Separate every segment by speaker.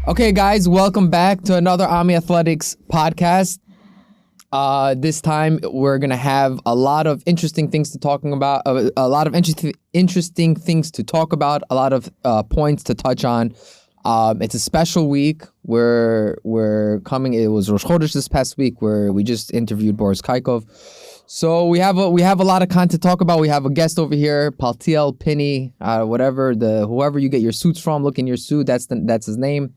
Speaker 1: Okay, guys, welcome back to another Ami Athletics podcast. This time we're gonna have a lot of interesting things to talking about. A lot of interesting things to talk about. A lot of points to touch on. It's a special week. We're coming. It was Rosh Chodesh this past week where we just interviewed Boris Kaykov. So we have a lot of content to talk about. We have a guest over here, Paltiel Pinney, whoever you get your suits from. Look in your suit. That's his name.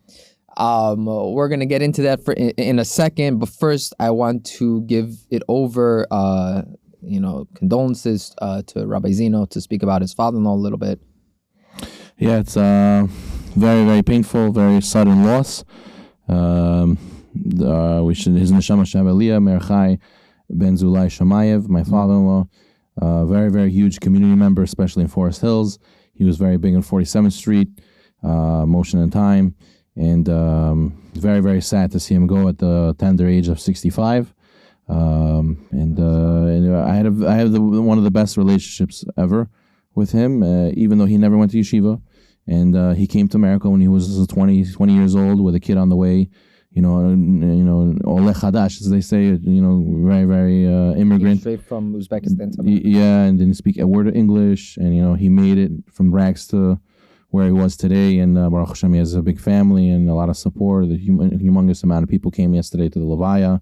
Speaker 1: We're gonna get into that in a second, but first I want to give it over, condolences to Rabbi Zeno to speak about his father-in-law a little bit.
Speaker 2: Yeah, it's very, very painful, very sudden loss. His neshama Shabaliyah Merchai Ben Zulai Shamayev, my father-in-law, very, very huge community member, especially in Forest Hills. He was very big on 47th Street, Motion and Time, and very, very sad to see him go at the tender age of 65. I have one of the best relationships ever with him, even though he never went to yeshiva, and he came to America when he was 20 years old with a kid on the way. Oleh Chadash, as they say, very, very immigrant.
Speaker 1: Straight from Uzbekistan.
Speaker 2: Yeah, and didn't speak a word of English, and he made it from rags to where he was today. And Baruch Hashem, he has a big family and a lot of support. The humongous amount of people came yesterday to the Levaya.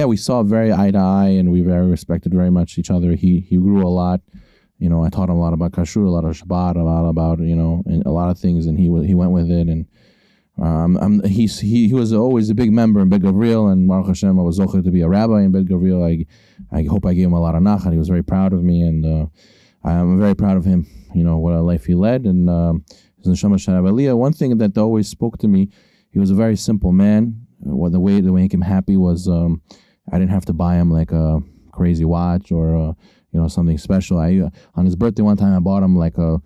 Speaker 2: We saw very eye to eye, and we very respected very much each other. He grew a lot. I taught him a lot about kashrut, a lot of Shabbat, about and a lot of things, and he went with it. And he was always a big member in Bet Gavriel, and Baruch Hashem, I was zocher to be a rabbi in Bet Gavriel. I hope I gave him a lot of nachat. He was very proud of me, and I'm very proud of him. What a life he led, and his neshama Shabaliyah. One thing that always spoke to me, he was a very simple man. The way he made him happy was I didn't have to buy him like a crazy watch or something special. On his birthday one time I bought him like a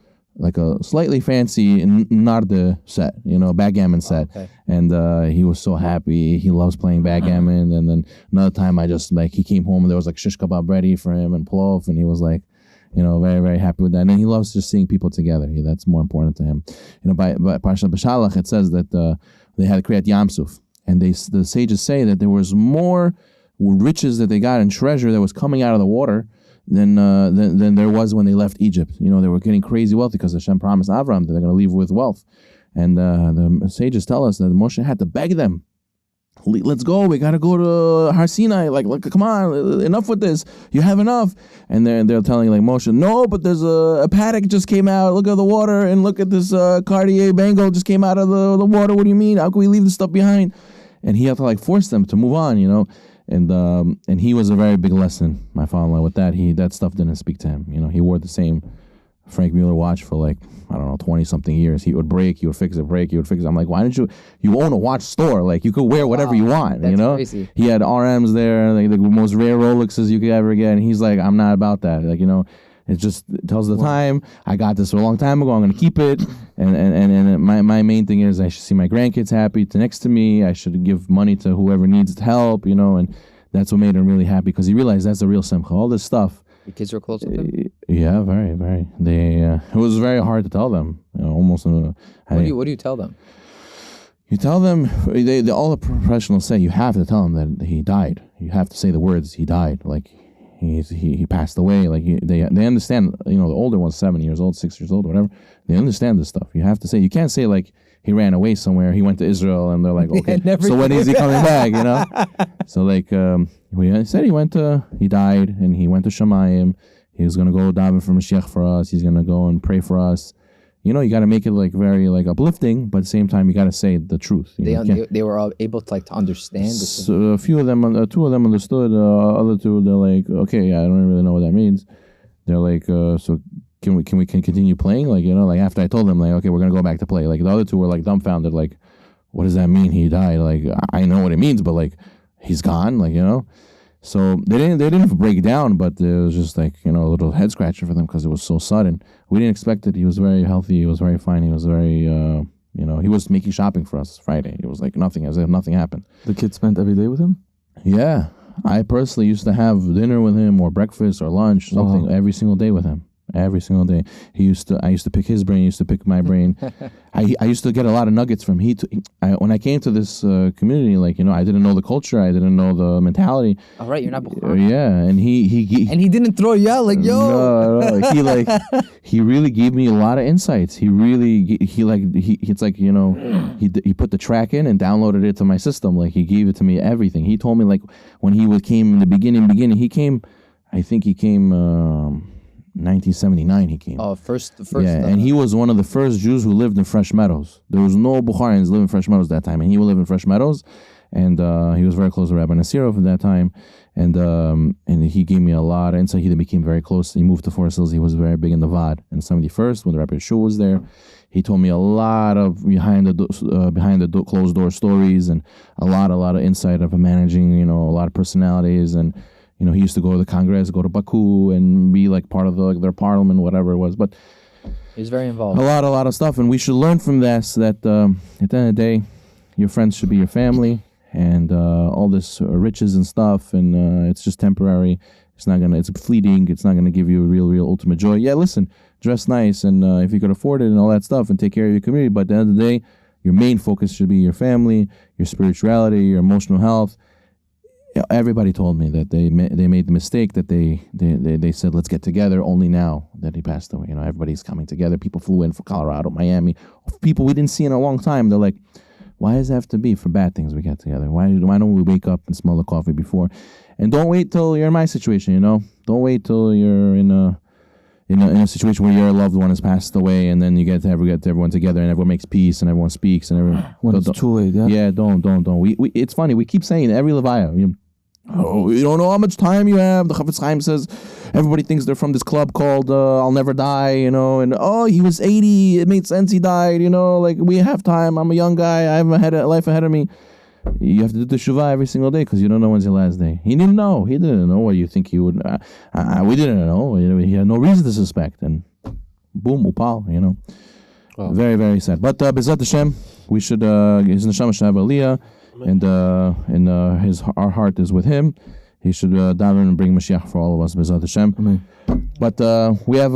Speaker 2: slightly fancy Narde set, backgammon set. Okay. And he was so happy. He loves playing backgammon. And then another time he came home and there was like shish kebab ready for him and plov, and he was like, very, very happy with that. And he loves just seeing people together. That's more important to him. By Parshat B'Shalach, it says that they had Kriyat Yamsuf, and the sages say that there was more riches that they got and treasure that was coming out of the water than there was when they left Egypt. They were getting crazy wealthy because Hashem promised Avraham that they're going to leave with wealth. And the sages tell us that Moshe had to beg them, let's go, we got to go to Har Sinai, come on, enough with this, you have enough. And they're telling Moshe, no, but there's a paddock just came out, look at the water, and look at this Cartier bangle just came out of the water, what do you mean, how can we leave this stuff behind? And he had to force them to move on, And he was a very big lesson, my father-in-law, with that. That stuff didn't speak to him. He wore the same Frank Mueller watch for 20-something years. He would break, he would fix it, break, he would fix it. I'm like, why didn't you own a watch store? You could wear whatever you want,
Speaker 1: that's crazy.
Speaker 2: He had RMs there, the most rare Rolexes you could ever get, and he's like, I'm not about that. It just tells the time. I got this a long time ago. I'm going to keep it. And my main thing is I should see my grandkids happy next to me. I should give money to whoever needs help, and that's what made him really happy because he realized that's the real simcha. All this stuff. Your
Speaker 1: kids were close with him?
Speaker 2: Yeah, very, very. It was very hard to tell them. Almost. What
Speaker 1: do you tell them?
Speaker 2: You tell them, all the professionals say you have to tell them that he died. You have to say the words, he died. He passed away. They understand. The older ones, 7 years old, 6 years old, whatever. They understand this stuff. You have to say. You can't say he ran away somewhere. He went to Israel, and they're like, okay. So when is he coming back? So he said he died, and he went to Shemayim. He was gonna go daven for Mashiach for us. He's gonna go and pray for us. You got to make it very uplifting, but at the same time you got to say the truth.
Speaker 1: They were all able to understand.
Speaker 2: So a few of them, two of them understood. Other two, they're like, okay, I don't really know what that means. They're like, so can we continue playing? After I told them, okay, we're gonna go back to play. The other two were dumbfounded, what does that mean? He died? I know what it means, but he's gone. So they didn't break down, but it was just a little head scratcher for them because it was so sudden. We didn't expect it. He was very healthy. He was very fine. He was very, he was making shopping for us Friday. It was nothing, as if nothing happened.
Speaker 3: The kids spent every day with him?
Speaker 2: Yeah. I personally used to have dinner with him or breakfast or lunch, something every single day with him. Every single day. I used to pick his brain. He used to pick my brain. I used to get a lot of nuggets from when I came to this community, like, I didn't know the culture. I didn't know the mentality.
Speaker 1: All right, you're not Bukhari.
Speaker 2: Yeah, and
Speaker 1: he didn't throw you out like, yo.
Speaker 2: No. He really gave me a lot of insights. He put the track in and downloaded it to my system. Like, he gave it to me, everything. He told me, like, when he came in the beginning, he came 1979 he came.
Speaker 1: Oh, first.
Speaker 2: Yeah, and he was one of the first Jews who lived in Fresh Meadows. There was no Bukharians living in Fresh Meadows that time, and he would live in Fresh Meadows, and he was very close to Rabbi Nasirov at that time, and he gave me a lot of insight. He became very close. He moved to Forest Hills. He was very big in the VOD. In 71st, when the Rabbi Yeshua was there, he told me a lot of behind the closed door stories, and a lot of insight of managing, a lot of personalities. And he used to go to the Congress, go to Baku, and be like part of their parliament, whatever it was. But
Speaker 1: he was very involved.
Speaker 2: A lot of stuff, and we should learn from this. That at the end of the day, your friends should be your family, and all this riches and stuff, and it's just temporary. It's fleeting. It's not gonna give you a real ultimate joy. Yeah, listen, dress nice, and if you could afford it, and all that stuff, and take care of your community. But at the end of the day, your main focus should be your family, your spirituality, your emotional health. Everybody told me that they made the mistake that they said, let's get together only now that he passed away. Everybody's coming together. People flew in from Colorado, Miami, people we didn't see in a long time. They're like, why does it have to be for bad things we get together? Why don't we wake up and smell the coffee before? And don't wait till you're in my situation. Don't wait till you're in a situation where your loved one has passed away, and then you get everyone together, and everyone makes peace, and everyone speaks, and everyone.
Speaker 3: When it's too late, yeah.
Speaker 2: Yeah, don't. We it's funny. We keep saying every Levaya. You don't know how much time you have. The Chafetz Chaim says everybody thinks they're from this club called I'll Never Die, and he was 80. It made sense he died. Like, we have time. I'm a young guy. I have a life ahead of me. You have to do the Shuvah every single day because you don't know when's your last day. He didn't know. He didn't know what you think he would. We didn't know. He had no reason to suspect, and boom, upal. Wow. Very, very sad. But B'ezrat Hashem, we should his neshama should have aliyah. And our heart is with him. He should daven and bring Mashiach for all of us, B'ezrat Hashem.
Speaker 3: Amen.
Speaker 2: But we have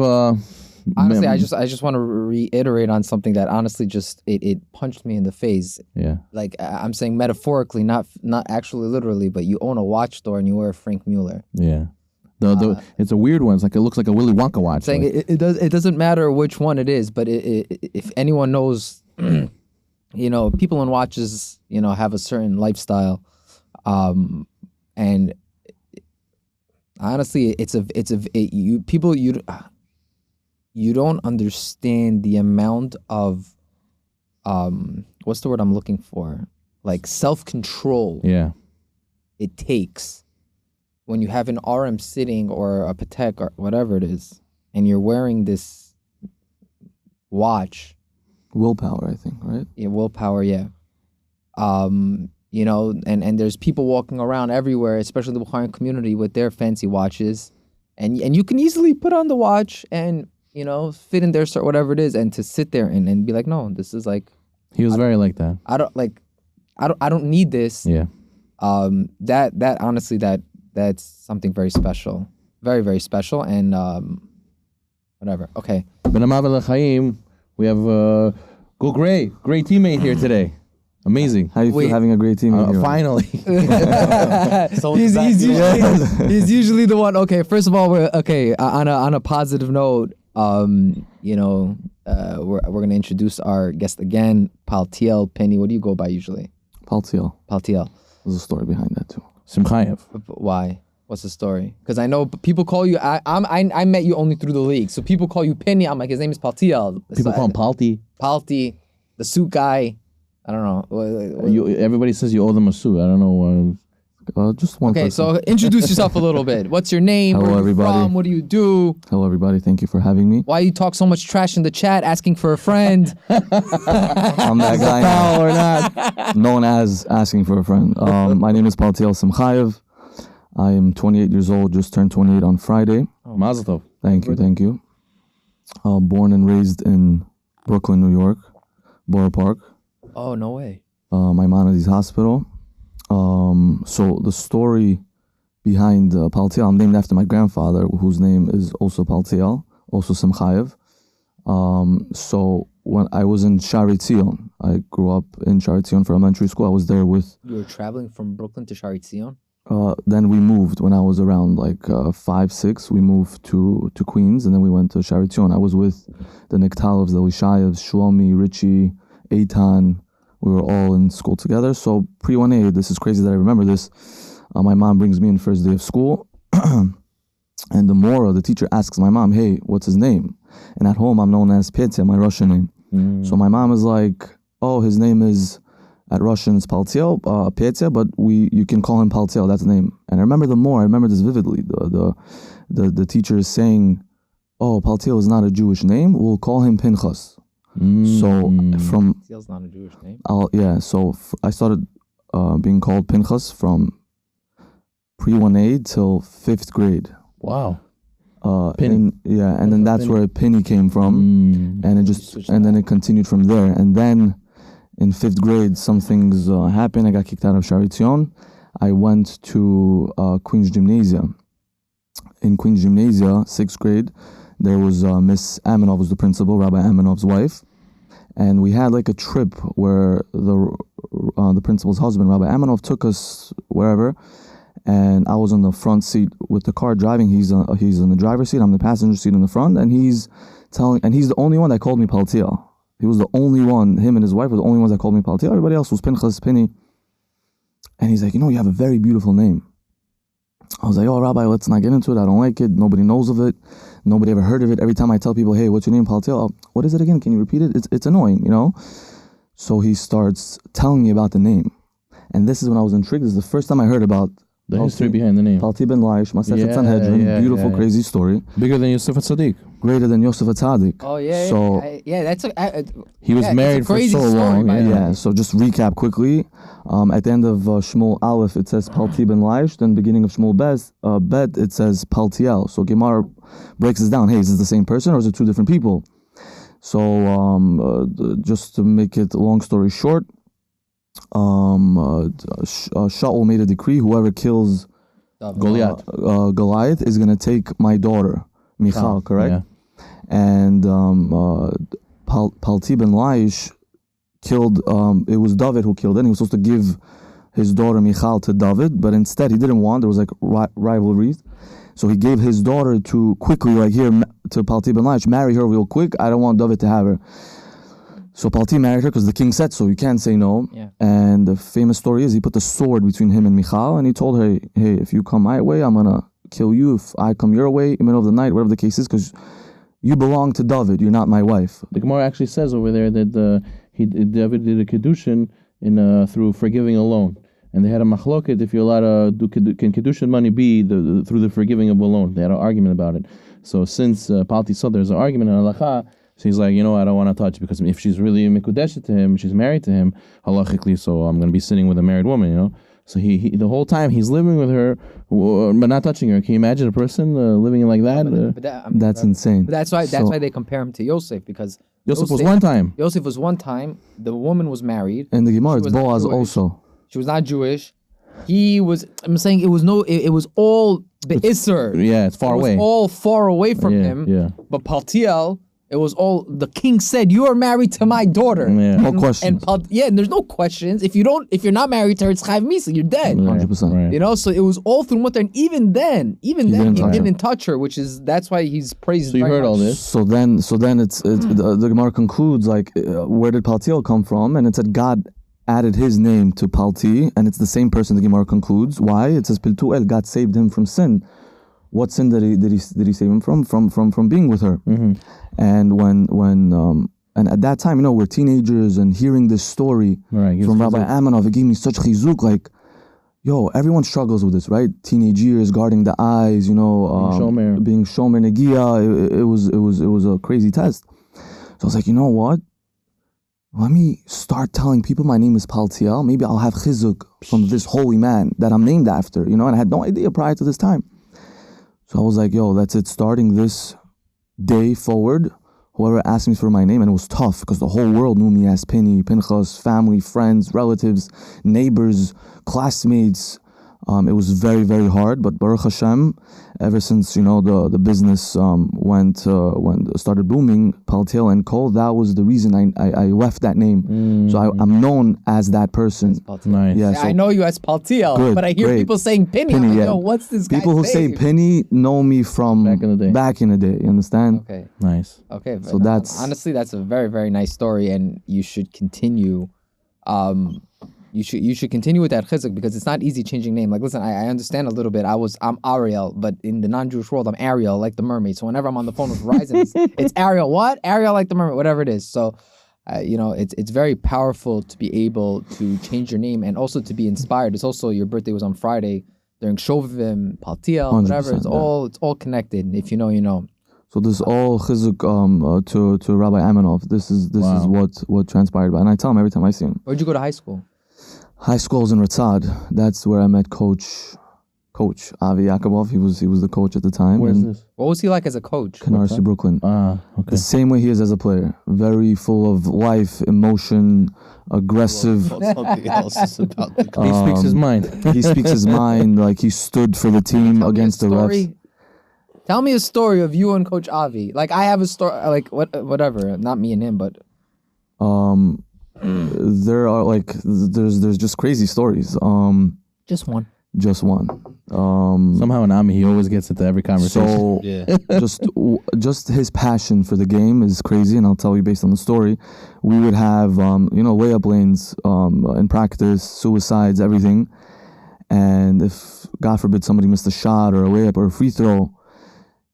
Speaker 1: honestly, I just want to reiterate on something that honestly just it punched me in the face.
Speaker 2: Yeah.
Speaker 1: Like, I'm saying metaphorically, not actually literally, but you own a watch store and you wear a Frank Mueller.
Speaker 2: Yeah. It's a weird one. It looks like a Willy Wonka watch.
Speaker 1: Saying it doesn't matter which one it is, but if anyone knows. People in watches, have a certain lifestyle, and honestly, you don't understand the amount of, what's the word I'm looking for? Like, self-control.
Speaker 2: Yeah.
Speaker 1: It takes when you have an RM sitting or a Patek or whatever it is, and you're wearing this watch.
Speaker 3: Willpower, I think, right?
Speaker 1: Yeah, willpower, yeah. And there's people walking around everywhere, especially the Bukharian community, with their fancy watches. And you can easily put on the watch and, fit in their store, whatever it is, and to sit there and be like, no, this is like...
Speaker 2: He was very like that.
Speaker 1: I don't need this.
Speaker 2: Yeah.
Speaker 1: That honestly, that's something very special. Very, very special, and whatever. Okay.
Speaker 2: We have great teammate here today. Amazing.
Speaker 3: How do you feel having a great teammate here?
Speaker 2: Finally.
Speaker 1: he's usually the one. Okay, first of all, on a positive note, we're gonna introduce our guest again, Paltiel Penny. What do you go by usually?
Speaker 3: Paltiel. There's a story behind that too.
Speaker 2: Simchayev.
Speaker 1: Why? What's the story? Because I know people call you. I met you only through the league, so people call you Penny. I'm like, his name is Paltiel.
Speaker 2: People call him Palti.
Speaker 1: Palti, the suit guy. I don't know.
Speaker 2: Everybody says you owe them a suit. I don't know.
Speaker 3: Just one.
Speaker 1: Okay,
Speaker 3: person.
Speaker 1: so introduce yourself a little bit. What's your name?
Speaker 3: Hello,
Speaker 1: Where are you
Speaker 3: everybody.
Speaker 1: from? What do you do?
Speaker 3: Hello, everybody. Thank you for having me.
Speaker 1: Why you talk so much trash in the chat, asking for a friend?
Speaker 3: I'm that guy.
Speaker 2: Foul or not?
Speaker 3: Known as asking for a friend. My name is Paltiel Simchayev. I am 28 years old, just turned 28 on Friday.
Speaker 2: Oh, Mazel Tov.
Speaker 3: Thank you. Born and raised in Brooklyn, New York, Borough Park.
Speaker 1: Oh, no way.
Speaker 3: Maimonides Hospital. So the story behind Paltiel, I'm named after my grandfather, whose name is also Paltiel, also Simchayev. So when I was in Shari Tzion, I grew up in Shari Tzion for elementary school. I was there with.
Speaker 1: You were traveling from Brooklyn to Shari Tzion?
Speaker 3: Then we moved when I was around like 5, 6. We moved to Queens, and then we went to Shari Tzion. I was with the Niktalovs, the Lishayevs, Shlomi, Richie, Eitan. We were all in school together. So pre-1A, this is crazy that I remember this. My mom brings me in first day of school, and the Mora, the teacher, asks my mom, "Hey, what's his name?" And at home, I'm known as Petya, my Russian name. So my mom is like, "Oh, his name is." At Russian, it's Paltiel, Petya, but you can call him Paltiel. That's the name. And I remember I remember this vividly. The teacher is saying, "Oh, Paltiel is not a Jewish name. We'll call him Pinchas." So from
Speaker 1: Paltiel's not a Jewish name.
Speaker 3: So I started being called Pinchas from pre-1A till 5th grade.
Speaker 2: Wow.
Speaker 3: And then that's where Penny came from, and then it continued from there, and then. In 5th grade, some things happened. I got kicked out of Shari Tzion. I went to Queens Gymnasia. In Queens Gymnasia, 6th grade, there was Miss Aminov was the principal, Rabbi Aminov's wife. And we had like a trip where the principal's husband, Rabbi Aminov, took us wherever. And I was on the front seat with the car driving. He's in the driver's seat. I'm the passenger seat in the front. And he's the only one that called me Paltiel. He was the only one, him and his wife were the only ones that called me Paltiel. Everybody else was Pinchas, Penny. And he's like, you have a very beautiful name. I was like, oh, Rabbi, let's not get into it. I don't like it. Nobody knows of it. Nobody ever heard of it. Every time I tell people, hey, what's your name, Paltiel? Oh, what is it again? Can you repeat it? It's annoying, So he starts telling me about the name. And this is when I was intrigued. This is the first time I heard about
Speaker 2: the history behind the name.
Speaker 3: Palti ben Laish, Masechet Sanhedrin, beautiful, crazy story.
Speaker 2: Bigger than Yosef HaTzadik.
Speaker 3: Greater than Yosef HaTzadik.
Speaker 1: Oh, yeah.
Speaker 3: So,
Speaker 1: that's
Speaker 2: he was married for so long.
Speaker 3: Yeah, so just recap quickly. At the end of Shmuel Aleph, it says Palti ben Laish. Then beginning of Shmuel Bet, it says Paltiel. So Gemara breaks this down. Hey, is this the same person or is it two different people? So just to make it a long story short, Shaul made a decree: whoever kills Goliath is going to take my daughter, Michal, correct?
Speaker 2: Yeah.
Speaker 3: And Palti ben Laish killed, it was David who killed it. He was supposed to give his daughter Michal to David, but instead he didn't want, there was like rivalries. So he gave his daughter to quickly, like here, to Palti ben Laish, marry her real quick. I don't want David to have her. So Palti married her because the king said so. You can't say no.
Speaker 1: Yeah.
Speaker 3: And the famous story is he put the sword between him and Michal, and he told her, hey, if you come my way, I'm going to kill you. If I come your way in the middle of the night, whatever the case is, because you belong to David. You're not my wife.
Speaker 2: The Gemara actually says over there that David did a Kiddushin through forgiving alone. And they had a machloket if you're allowed to can Kiddushin money be through the forgiving of a loan. They had an argument about it. So since Palti saw there's an argument in halacha, so he's like, I don't want to touch, because if she's really mikudeshet to him, she's married to him halachically, so I'm going to be sitting with a married woman, So he the whole time he's living with her, but not touching her. Can you imagine a person living like that?
Speaker 3: That's insane.
Speaker 1: But that's why they compare him to Yosef, because
Speaker 2: Yosef was one time.
Speaker 1: Yosef was one time. The woman was married.
Speaker 3: And the Gemara, it's Boaz also.
Speaker 1: She was not Jewish. He was. I'm saying it was all be'isr.
Speaker 2: Yeah, it's far away.
Speaker 1: It was all far away from him.
Speaker 2: Yeah.
Speaker 1: But Paltiel, it was all, the king said, you are married to my daughter.
Speaker 3: Yeah. No questions.
Speaker 1: And there's no questions. If you're not married to her, it's chayv misa. You're dead.
Speaker 3: 100%.
Speaker 2: Right.
Speaker 1: So it was all through mutter. And even then, he didn't touch her, that's why he's praised.
Speaker 2: So you heard all this.
Speaker 3: So then it's the Gemara concludes like, where did Paltiel come from? And it said God added his name to Palti, and it's the same person. The Gemara concludes. Why? It says Piltuel, God saved him from sin. What sin did he save him from? From being with her.
Speaker 2: Mm-hmm.
Speaker 3: And when and at that time, we're teenagers, and hearing this story from Rabbi Aminov, it gave me such chizuk. Like, everyone struggles with this, right? Teenage years, guarding the eyes, being shomer negia. It was a crazy test. So I was like, you know what? Let me start telling people my name is Paltiel. Maybe I'll have chizuk from this holy man that I'm named after, and I had no idea prior to this time. So I was like, that's it. Starting this day forward, whoever asked me for my name, and it was tough because the whole world knew me as Penny, Pinchas, family, friends, relatives, neighbors, classmates, It was very, very hard, but Baruch Hashem, ever since the business started booming, Paltiel and Co. That was the reason I left that name. So I'm known as that person.
Speaker 2: Nice.
Speaker 3: Yeah, so
Speaker 1: I know you as Paltiel,
Speaker 3: Good,
Speaker 1: but I hear
Speaker 3: great.
Speaker 1: people saying Penny.
Speaker 3: Penny,
Speaker 1: I'm like,
Speaker 3: yeah.
Speaker 1: yo, what's this guy?
Speaker 3: people who say Penny know me from
Speaker 2: Back in the day.
Speaker 3: Back in the day, you understand?
Speaker 1: Okay.
Speaker 2: Nice.
Speaker 1: Okay. But,
Speaker 3: So that's-
Speaker 1: honestly, that's a very, very nice story, and you should continue. You should continue with that chizuk because it's not easy changing name. Like, listen, I understand a little bit. I'm Ariel, but in the non-Jewish world, I'm Ariel, like the mermaid. So whenever I'm on the phone with Verizon, it's Ariel. What? Ariel, like the mermaid, whatever it is. So, it's very powerful to be able to change your name and also to be inspired. It's also your birthday was on Friday during Shovim, Paltiel, whatever. It's
Speaker 3: 100%,
Speaker 1: it's all connected. And if you know, you know.
Speaker 3: So this all chizuk to Rabbi Aminov. This is what transpired. And I tell him every time I see him.
Speaker 1: Where'd you go to high school?
Speaker 3: High school was in Ratzad. That's where I met Coach Avi Yakubov. He was the coach at the time.
Speaker 2: Where's
Speaker 3: in
Speaker 2: this?
Speaker 1: What was he like as a coach?
Speaker 3: Canarsie, Brooklyn.
Speaker 2: Okay.
Speaker 3: The same way he is as a player. Very full of life, emotion, aggressive.
Speaker 4: Something else is about the
Speaker 2: He speaks his mind.
Speaker 3: He speaks his mind. Like he stood for the team
Speaker 1: Tell me
Speaker 3: against
Speaker 1: a
Speaker 3: the
Speaker 1: story.
Speaker 3: refs.
Speaker 1: Tell me a story of you and Coach Avi. Like I have a story. Like whatever. Not me and him, but
Speaker 3: There are there's just crazy stories.
Speaker 1: just one.
Speaker 3: Just one.
Speaker 2: Somehow in Ami, he always gets into every conversation.
Speaker 3: So
Speaker 4: Yeah.
Speaker 3: just his passion for the game is crazy, and I'll tell you based on the story. We would have layup lanes in practice, suicides, everything, and if God forbid somebody missed a shot or a layup or a free throw,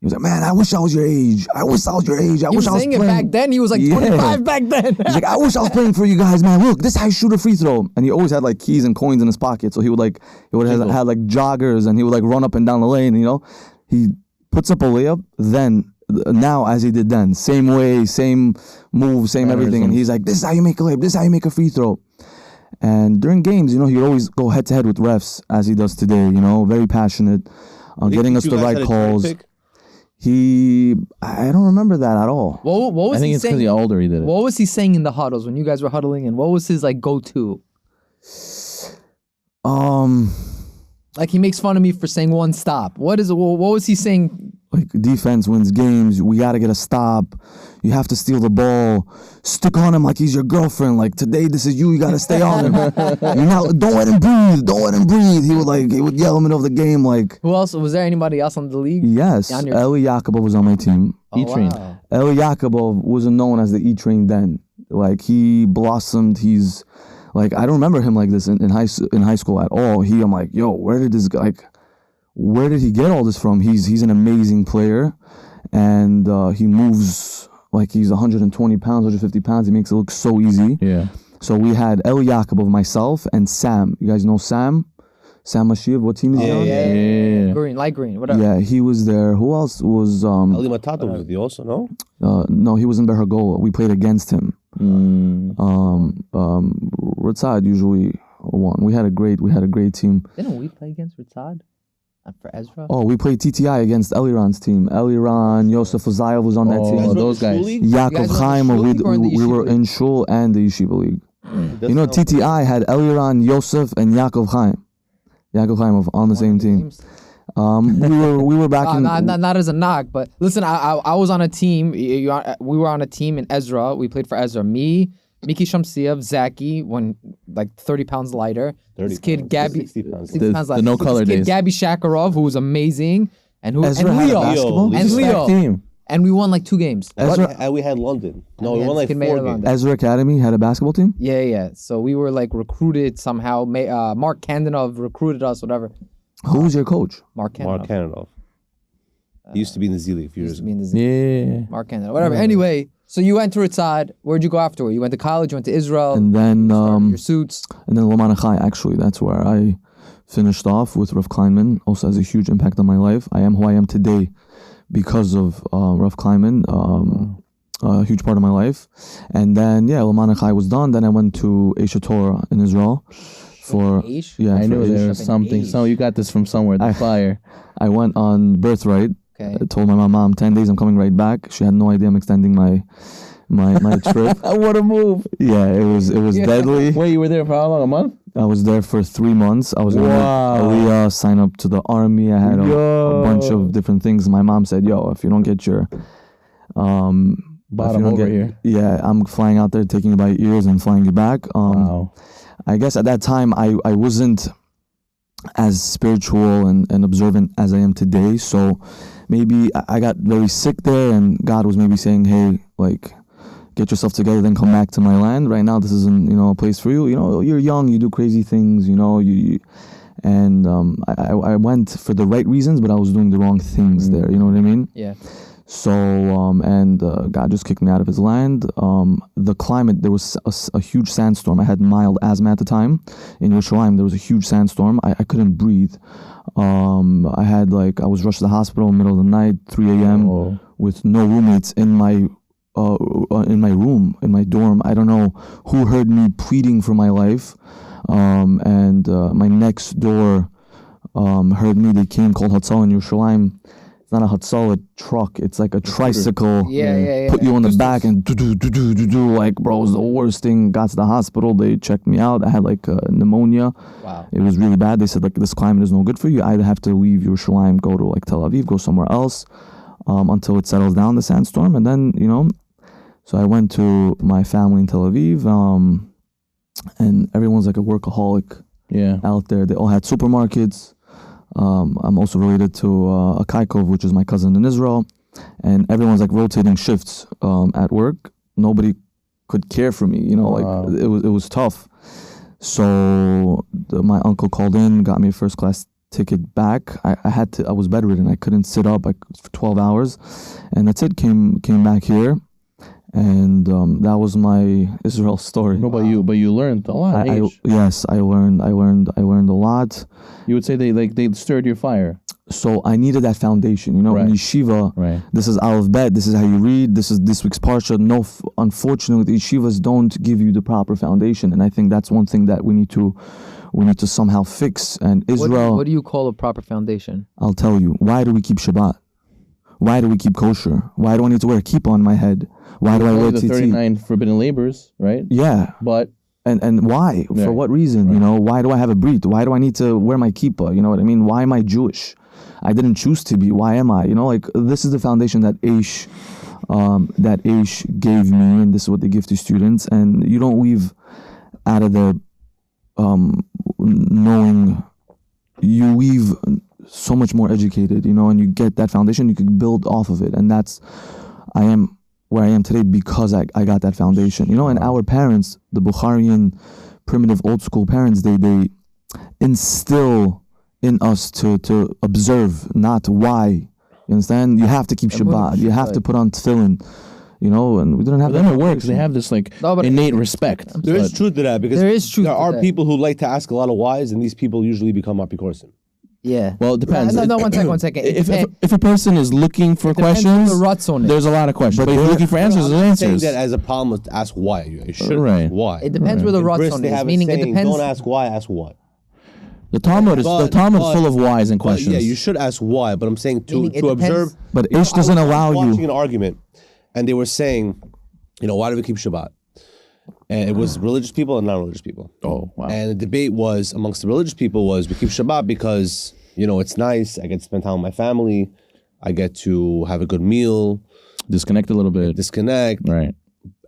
Speaker 3: he was like, "Man, I wish I was your age. I wish I was your age. I
Speaker 1: He
Speaker 3: wish
Speaker 1: was
Speaker 3: I was
Speaker 1: saying it
Speaker 3: playing."
Speaker 1: back then. He was like
Speaker 3: Yeah.
Speaker 1: 25 back then.
Speaker 3: He's like, "I wish I was playing for you guys, man. Look, this is how you shoot a free throw." And he always had like keys and coins in his pocket. So he would have had like joggers, and he would like run up and down the lane. He puts up a layup. Then now as he did then, same way, same move, same everything. And he's like, "This is how you make a layup. This is how you make a free throw." And during games, he would always go head to head with refs as he does today. Very passionate, getting us the right calls. I don't remember that at all.
Speaker 1: What was
Speaker 2: I think
Speaker 1: he
Speaker 2: it's because
Speaker 1: saying?
Speaker 2: the older he did it.
Speaker 1: What was he saying in the huddles when you guys were huddling? And what was his like go-to? Like he makes fun of me for saying one stop. What was he saying?
Speaker 3: Like defense wins games. We got to get a stop. You have to steal the ball. Stick on him like he's your girlfriend. Like today, this is you. You got to stay on him. Don't let him breathe. Don't let him breathe. He would yell in the middle of the game. Like
Speaker 1: Who else? Was there anybody else on the league?
Speaker 3: yes,
Speaker 1: On your-
Speaker 3: Eli Yakubov was on my team.
Speaker 2: E-Train.
Speaker 1: Wow.
Speaker 3: Eli Yakubov wasn't known as the E-Train then. Like he blossomed. He's like I don't remember him like this in high school at all. I'm like, yo, where did this guy? Where did he get all this from? He's an amazing player, and he moves like he's 120 pounds, 150 pounds. He makes it look so easy.
Speaker 2: Yeah.
Speaker 3: So we had Eli Yakubov, myself, and Sam. You guys know Sam? Sam Mashiv. What team is he on?
Speaker 2: Yeah.
Speaker 1: Green, light green, whatever.
Speaker 3: Yeah, he was there. Who else was?
Speaker 4: Ali Matata was with you also, no?
Speaker 3: No, he was in Berhagola. We played against him. Ratzad usually won. We had a great team.
Speaker 1: Didn't we play against Ritzad? For Ezra?
Speaker 3: Oh, we played TTI against Eliran's team. Eliran, Yosef Uzayev was on that
Speaker 2: Oh,
Speaker 3: team.
Speaker 2: those guys.
Speaker 3: Yaakov
Speaker 1: You guys were in the
Speaker 3: Chaim,
Speaker 1: Shul League or in the
Speaker 3: we were
Speaker 1: Yeshiva
Speaker 3: in Shul and the Yeshiva League.
Speaker 4: That's
Speaker 3: TTI had Eliran, Yosef, and Yaakov Chaim. Yaakov Chaim on the same team. We were back in.
Speaker 1: Not as a knock, but listen, I was on a team. We were on a team in Ezra. We played for Ezra. Me, Miki Shamsiev, Zaki, when like 30 pounds lighter.
Speaker 4: 30
Speaker 1: This kid
Speaker 4: pounds,
Speaker 1: Gabby,
Speaker 4: 60 pounds.
Speaker 1: 60 pounds
Speaker 2: The
Speaker 1: lighter.
Speaker 2: no
Speaker 1: This
Speaker 2: color
Speaker 1: kid
Speaker 2: days.
Speaker 1: Gabby Shakarov, who was amazing, and
Speaker 3: Ezra had a
Speaker 1: Leo,
Speaker 3: basketball?
Speaker 1: and
Speaker 4: Leo.
Speaker 1: Leo,
Speaker 2: Team.
Speaker 1: and we won like 2 games.
Speaker 4: And we had London. No, we
Speaker 1: Yeah,
Speaker 4: won like
Speaker 1: Kid Mayor
Speaker 4: 4
Speaker 1: London.
Speaker 4: games.
Speaker 3: Ezra Academy had a basketball team.
Speaker 1: Yeah. So we were like recruited somehow. Mark Kandinov recruited us, whatever.
Speaker 3: Who was your coach?
Speaker 1: Mark Kandinov.
Speaker 4: Mark Kananoff. He used to be in the Z-League a few years
Speaker 1: Used to
Speaker 4: ago.
Speaker 1: be in the
Speaker 2: Yeah.
Speaker 1: Mark Kandinov, whatever. Anyway, so you went to Ritzad. Where'd you go afterward? You went to college. You went to Israel.
Speaker 3: And then
Speaker 1: your suits.
Speaker 3: Laman Achai, actually, that's where I finished off with Rav Kleinman. Also has a huge impact on my life. I am who I am today because of Rav Kleinman. A huge part of my life. And then, Laman Achai was done. Then I went to Esha Torah in Israel.
Speaker 1: Aish?
Speaker 3: Yeah,
Speaker 2: I
Speaker 3: for
Speaker 2: knew
Speaker 3: Aish.
Speaker 2: there was something. So you got this from somewhere. The fire.
Speaker 3: I went on birthright.
Speaker 1: Okay.
Speaker 3: I told my mom 10 days I'm coming right back. She had no idea I'm extending my my trip.
Speaker 2: What a move!
Speaker 3: Yeah, it was deadly.
Speaker 2: Wait, you were there for how long? A month?
Speaker 3: I was there for 3 months. I was going to
Speaker 2: Wow.
Speaker 3: Aliyah, sign up to the army. I had a bunch of different things. My mom said, "Yo, if you don't get your
Speaker 2: Bottom over here.
Speaker 3: Yeah, I'm flying out there, taking you by your ears and flying you back."
Speaker 2: Wow.
Speaker 3: I guess at that time I wasn't as spiritual and observant as I am today. So maybe I got very sick there, and God was maybe saying, "Hey, like, get yourself together, then come back to my land. Right now, this isn't, a place for you. You're young, you do crazy things, and I went for the right reasons, but I was doing the wrong things there. You know what I mean?
Speaker 1: Yeah.
Speaker 3: So, God just kicked me out of his land. The climate, there was a huge sandstorm. I had mild asthma at the time. In Yerushalayim, there was a huge sandstorm. I couldn't breathe. I was rushed to the hospital in the middle of the night, 3 a.m. with no roommates in my room, in my dorm. I don't know who heard me pleading for my life. My next door heard me. They came, called Hatzal in Yerushalayim. It's not a Hatzal, a truck. It's like a tricycle.
Speaker 1: Yeah.
Speaker 3: Put you on the back and do. Like, bro, it was the worst thing. Got to the hospital. They checked me out. I had pneumonia.
Speaker 1: Wow.
Speaker 3: It was really bad. They said this climate is no good for you. You either have to leave Yerushalayim, go to Tel Aviv, go somewhere else until it settles down, the sandstorm. And then, so I went to my family in Tel Aviv, and everyone's like a workaholic out there. They all had supermarkets. I'm also related to a Kaykov, which is my cousin in Israel, and everyone's like rotating shifts at work. Nobody could care for me, it was tough. So my uncle called in, got me a first class ticket back. I was bedridden. I couldn't sit up for 12 hours, and that's it. Came back here. And that was my Israel story.
Speaker 2: No, but you learned a lot.
Speaker 3: Yes, I learned a lot.
Speaker 2: You would say they stirred your fire.
Speaker 3: So I needed that foundation,
Speaker 2: Right.
Speaker 3: In yeshiva.
Speaker 2: Right.
Speaker 3: This is Aleph Bet. This is how you read. This is this week's parsha. No, unfortunately, the yeshivas don't give you the proper foundation, and I think that's one thing that we need to somehow fix. And Israel.
Speaker 1: What do you call a proper foundation?
Speaker 3: I'll tell you. Why do we keep Shabbat? Why do we keep kosher? Why do I need to wear a kippah on my head? Why do I wear
Speaker 2: the
Speaker 3: tzitzit?
Speaker 2: 39 forbidden labors, right?
Speaker 3: Yeah.
Speaker 2: But
Speaker 3: and why?
Speaker 2: Yeah.
Speaker 3: For what reason?
Speaker 2: Right.
Speaker 3: Why do I have a brit? Why do I need to wear my kippah? You know what I mean? Why am I Jewish? I didn't choose to be. Why am I? This is the foundation that Aish gave me, and this is what they give to students. And you don't leave out of there knowing. You leave so much more educated, and you get that foundation. You could build off of it, and I am where I am today because I got that foundation. And our parents, the Bukharian, primitive, old school parents, they instill in us to observe, not why. You understand? You have to keep Shabbat. You have to put on tefillin. And we didn't have
Speaker 2: but
Speaker 3: that.
Speaker 2: then it works. They have this innate respect.
Speaker 4: There is truth to that because
Speaker 1: There is truth
Speaker 4: there
Speaker 1: to
Speaker 4: are
Speaker 1: that.
Speaker 4: people who like to ask a lot of whys, and these people usually become apikorsim.
Speaker 1: Yeah.
Speaker 2: Well, it depends.
Speaker 1: No, one second.
Speaker 2: If a person is looking for questions,
Speaker 1: the ruts on it.
Speaker 2: there's a lot of questions. But if you're looking for answers, there's
Speaker 4: I'm saying
Speaker 2: answers.
Speaker 4: that as a problem to ask why. You should
Speaker 2: Right.
Speaker 4: ask why.
Speaker 1: It depends where the
Speaker 4: In
Speaker 1: ruts
Speaker 4: Bris,
Speaker 1: on
Speaker 4: they
Speaker 1: it is.
Speaker 4: have a
Speaker 1: Meaning it
Speaker 4: saying,
Speaker 1: depends.
Speaker 4: Don't ask why, ask what.
Speaker 2: The Talmud is full of whys and
Speaker 4: But
Speaker 2: questions.
Speaker 4: yeah, you should ask why. But I'm saying
Speaker 1: Meaning it
Speaker 4: to observe.
Speaker 1: depends.
Speaker 3: But Ish doesn't allow
Speaker 4: watching
Speaker 3: you.
Speaker 4: an argument, and they were saying, why do we keep Shabbat? And it was religious people and non-religious people.
Speaker 2: Oh, wow.
Speaker 4: And the debate was amongst the religious people was we keep Shabbat because it's nice. I get to spend time with my family. I get to have a good meal.
Speaker 2: Disconnect a little bit.
Speaker 4: Disconnect.
Speaker 2: Right.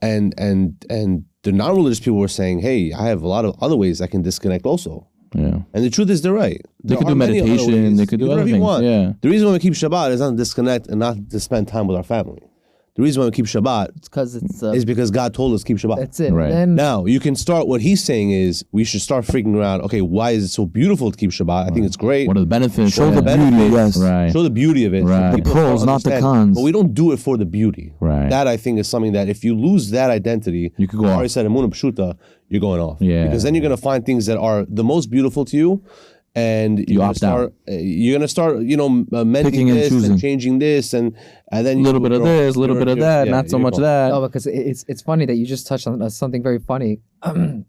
Speaker 4: And the non-religious people were saying, hey, I have a lot of other ways I can disconnect also.
Speaker 2: Yeah.
Speaker 4: And the truth is, they're right.
Speaker 2: They
Speaker 4: There
Speaker 2: could
Speaker 4: are
Speaker 2: do
Speaker 4: many other
Speaker 2: meditation.
Speaker 4: ways.
Speaker 2: They could do
Speaker 4: whatever
Speaker 2: other
Speaker 4: you
Speaker 2: things.
Speaker 4: want.
Speaker 2: Yeah.
Speaker 4: The reason why we keep Shabbat is not to disconnect and not to spend time with our family. The reason why we keep Shabbat
Speaker 1: Because it's
Speaker 4: is because God told us keep Shabbat.
Speaker 1: that's it.
Speaker 2: Right.
Speaker 1: And
Speaker 4: Now, you can start, what he's saying is we should start freaking around, okay, why is it so beautiful to keep Shabbat? I think it's great.
Speaker 2: What are the benefits?
Speaker 3: Show the
Speaker 2: Yeah.
Speaker 3: beauty, yes.
Speaker 2: Right.
Speaker 4: Show the beauty of it.
Speaker 2: Right.
Speaker 3: The
Speaker 4: People
Speaker 3: pros,
Speaker 4: don't
Speaker 3: not the
Speaker 4: understand.
Speaker 3: cons.
Speaker 4: But we don't do it for the beauty.
Speaker 2: Right.
Speaker 4: That, I think, is something that if you lose that identity,
Speaker 2: You could go
Speaker 4: I
Speaker 2: off.
Speaker 4: already said Emunah Pshuta, you're going off.
Speaker 2: Yeah.
Speaker 4: Because then you're going to find things that are the most beautiful to you, and
Speaker 2: You opt out.
Speaker 4: You're going to start, mending
Speaker 3: Picking and
Speaker 4: this
Speaker 3: choosing.
Speaker 4: and changing this, and then
Speaker 2: A little bit of this, a little bit of that, not so much that.
Speaker 1: no, because it's funny that you just touched on something very funny. I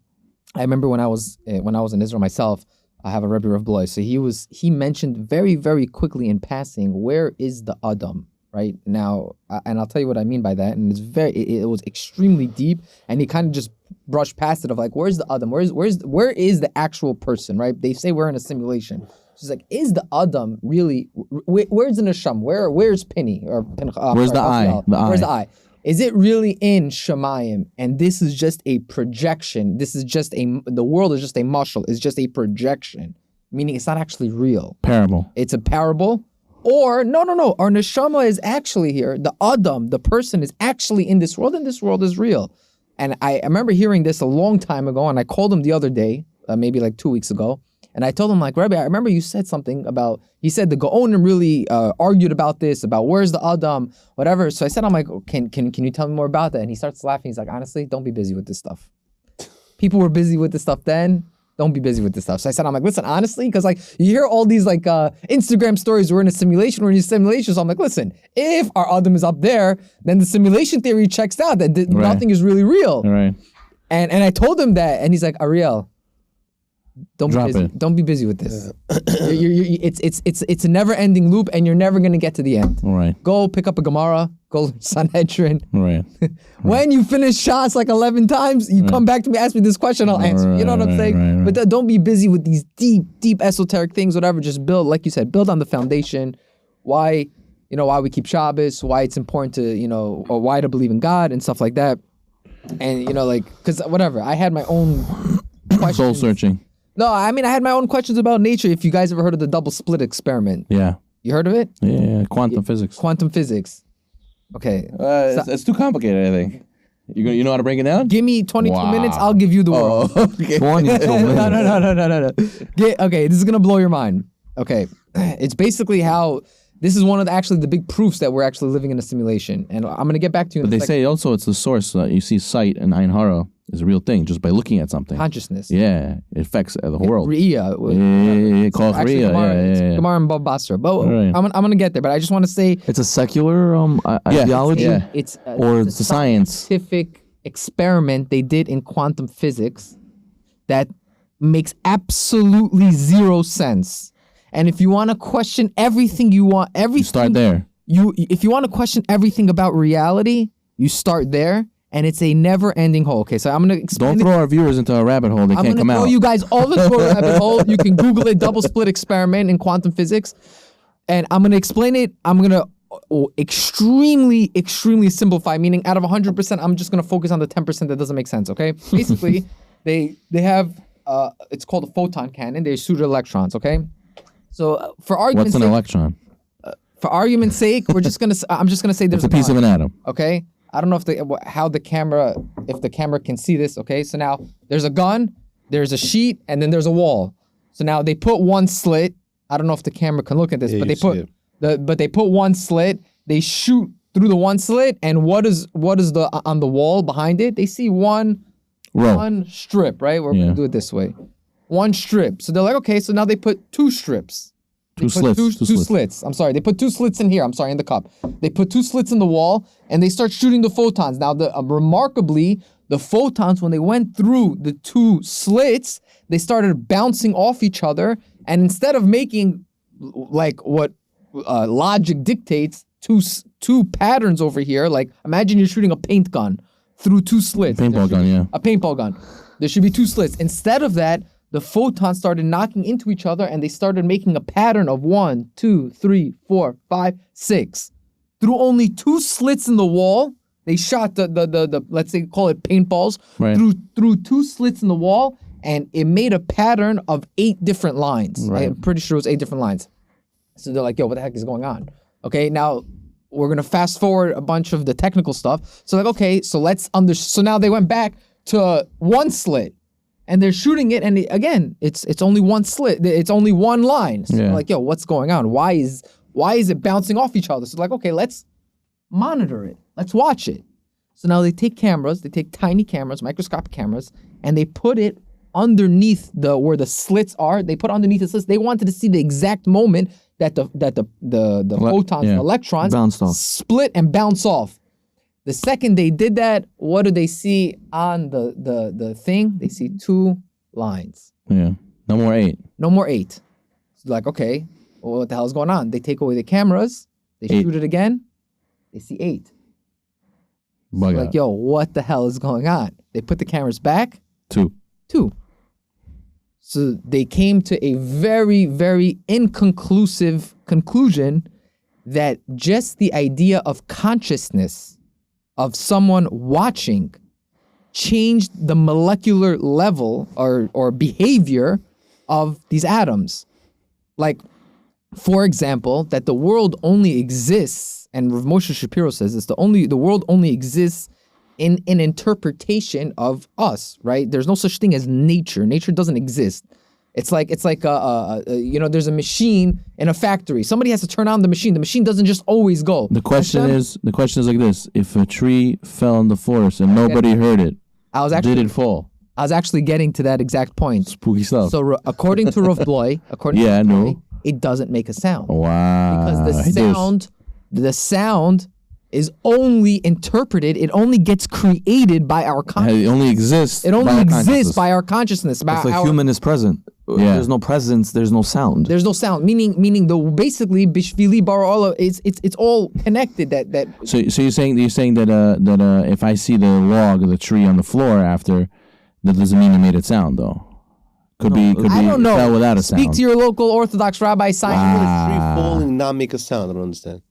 Speaker 1: remember when I was in Israel myself, I have a Rebbe Rav Bloy. So he mentioned very, very quickly in passing, where is the Adam? right? Now, and I'll tell you what I mean by that. And it was extremely deep, and he kind of just brushed past it of like, where's the Adam? Where is the actual person, right? They say we're in a simulation. She's like, is the Adam really? Where's the Neshama? Where's Penny or
Speaker 2: where's the eye?
Speaker 1: Where's the eye? Is it really in Shemayim? And this is just a projection. This is just the world is just a mashal. It's just a projection, meaning it's not actually real.
Speaker 2: Parable.
Speaker 1: It's a parable. Or, no. Our neshama is actually here. The Adam, the person, is actually in this world, and this world is real. And I remember hearing this a long time ago, and I called him the other day, maybe like 2 weeks ago, and I told him, like, Rabbi, I remember you said something about, he said the Gaonim really argued about this, about where's the Adam, whatever. So I said, I'm like, can you tell me more about that? And he starts laughing. He's like, honestly, don't be busy with this stuff. People were busy with this stuff then. Don't be busy with this stuff. So I said, I'm like, listen, honestly, because like you hear all these like Instagram stories, we're in a simulation, So I'm like, listen, if our Adam is up there, then the simulation theory checks out that nothing is really real.
Speaker 2: Right.
Speaker 1: And I told him that, and he's like, Ariel, don't
Speaker 2: Drop
Speaker 1: be busy.
Speaker 2: it.
Speaker 1: Don't be busy with this. It's a never-ending loop, and you're never gonna get to the end.
Speaker 2: Right.
Speaker 1: Go pick up a Gemara. Go learn Sanhedrin.
Speaker 2: Right.
Speaker 1: When you finish shots like 11 times, you come back to me, ask me this question, I'll answer. You know what I'm saying?
Speaker 2: Right.
Speaker 1: But don't be busy with these deep esoteric things, whatever. Just build, like you said, build on the foundation. Why we keep Shabbos, why it's important to, or why to believe in God and stuff like that. And, because whatever, I had my own questions.
Speaker 2: Soul searching.
Speaker 1: No, I mean, I had my own questions about nature. If you guys ever heard of the double slit experiment.
Speaker 2: Yeah.
Speaker 1: You heard of it?
Speaker 2: Yeah, quantum physics.
Speaker 1: Quantum physics. Okay.
Speaker 2: It's too complicated, I think. You know how to break it down?
Speaker 1: Give me 22 minutes, I'll give you the world.
Speaker 2: Okay.
Speaker 3: 22 minutes.
Speaker 1: No. Okay, this is going to blow your mind. Okay. It's basically how, this is one of the big proofs that we're actually living in a simulation. And I'm going to get back to you in
Speaker 2: But
Speaker 1: a
Speaker 2: they
Speaker 1: second.
Speaker 2: say also it's the source. You see sight and Ein Hara is a real thing just by looking at something.
Speaker 1: Consciousnness.
Speaker 2: Yeah, it affects the whole world.
Speaker 1: Riyah.
Speaker 2: Yeah, call
Speaker 1: Actually,
Speaker 2: Riyah.
Speaker 1: Gemara and Bab Basra. But
Speaker 2: Right.
Speaker 1: I'm going to get there. But I just want to say,
Speaker 3: It's a secular ideology.
Speaker 2: Yeah.
Speaker 1: it's
Speaker 2: Or it's a science.
Speaker 1: scientific experiment they did in quantum physics that makes absolutely zero sense. And if you want to question everything
Speaker 2: You start there.
Speaker 1: If you want to question everything about reality, you start there, and it's a never-ending hole. Okay, so I'm gonna explain.
Speaker 2: Don't throw our viewers into a rabbit hole. They
Speaker 1: I'm
Speaker 2: can't
Speaker 1: gonna
Speaker 2: come
Speaker 1: throw
Speaker 2: out.
Speaker 1: you guys all into a rabbit hole. You can Google it, double split experiment in quantum physics, and I'm gonna explain it. I'm gonna extremely simplify, meaning out of 100%, I'm just gonna focus on the 10% that doesn't make sense. Okay, basically, they have it's called a photon cannon. They shoot electrons. Okay, so for argument's
Speaker 2: What's an
Speaker 1: sake,
Speaker 2: electron?
Speaker 1: for argument's sake, I'm just gonna say there's
Speaker 2: It's a piece of an atom.
Speaker 1: Okay, I don't know if the camera can see this. Okay, so now there's a gun, there's a sheet, and then there's a wall. So now they put one slit. I don't know if the camera can look at this,
Speaker 4: Yeah,
Speaker 1: but they put one slit. They shoot through the one slit, and what is the on the wall behind it? They see one strip, right? We're gonna do it this way, one strip. So they're like, okay, so now they put two strips. Two slits. I'm sorry. They put two slits in here. I'm sorry, in the cup. They put two slits in the wall, and they start shooting the photons. Now, remarkably, the photons, when they went through the two slits, they started bouncing off each other. And instead of making, like what logic dictates, two patterns over here, like imagine you're shooting a paint gun through two slits.
Speaker 2: Paintball gun, yeah.
Speaker 1: A paintball gun. There should be two slits. Instead of that, the photons started knocking into each other, and they started making a pattern of 1, 2, 3, 4, 5, 6. Through only two slits in the wall, they shot the let's say call it paintballs through two slits in the wall, and it made a pattern of 8 different lines.
Speaker 2: Right.
Speaker 1: I'm pretty sure it was 8 different lines. So they're like, yo, what the heck is going on? Okay, now we're gonna fast forward a bunch of the technical stuff. So like, okay, so so now they went back to one slit. And they're shooting it, and again, it's only one slit. It's only one line. So they're like, yo, what's going on? Why is it bouncing off each other? So like, okay, let's monitor it. Let's watch it. So now they take cameras. They take tiny cameras, microscopic cameras, and they put it underneath where the slits are. They put underneath the slits. They wanted to see the exact moment that the photons, the electrons,
Speaker 3: bounced off,
Speaker 1: split and bounce off. The second they did that, what do they see on the thing? They see 2 lines.
Speaker 2: Yeah. No more 8.
Speaker 1: No more 8. So like, okay, well, what the hell is going on? They take away the cameras, they shoot it again, They see 8.
Speaker 2: Bug
Speaker 1: Like,
Speaker 2: out.
Speaker 1: yo, what the hell is going on? They put the cameras back.
Speaker 2: 2.
Speaker 1: 2. So they came to a very, very inconclusive conclusion that just the idea of consciousness of someone watching changed the molecular level or behavior of these atoms. Like, for example, that the world only exists, and Rav Moshe Shapiro says this, the world only exists in an interpretation of us, right? There's no such thing as nature. Nature doesn't exist. It's like there's a machine in a factory. Somebody has to turn on the machine. The machine doesn't just always go.
Speaker 2: The question is like this: if a tree fell on the forest and nobody heard it, did it fall?
Speaker 1: I was actually getting to that exact point.
Speaker 2: Spooky stuff.
Speaker 1: So according to Rav Bloy, it doesn't make a sound.
Speaker 2: Wow.
Speaker 1: Because the sound is only interpreted. It only gets created by our consciousness.
Speaker 2: It only exists.
Speaker 1: It only exists by our consciousness.
Speaker 3: It's like human is present.
Speaker 2: Yeah.
Speaker 3: There's no presence. There's no sound.
Speaker 1: There's no sound. Meaning basically bishvili bara Allah. It's all connected.
Speaker 2: So you're saying that if I see the log of the tree on the floor after, that doesn't mean it made a sound though. Could be
Speaker 1: I don't know.
Speaker 2: fell without a sound.
Speaker 1: Speak to your local Orthodox rabbi. Sign
Speaker 4: Tree falling not make a sound. I don't understand.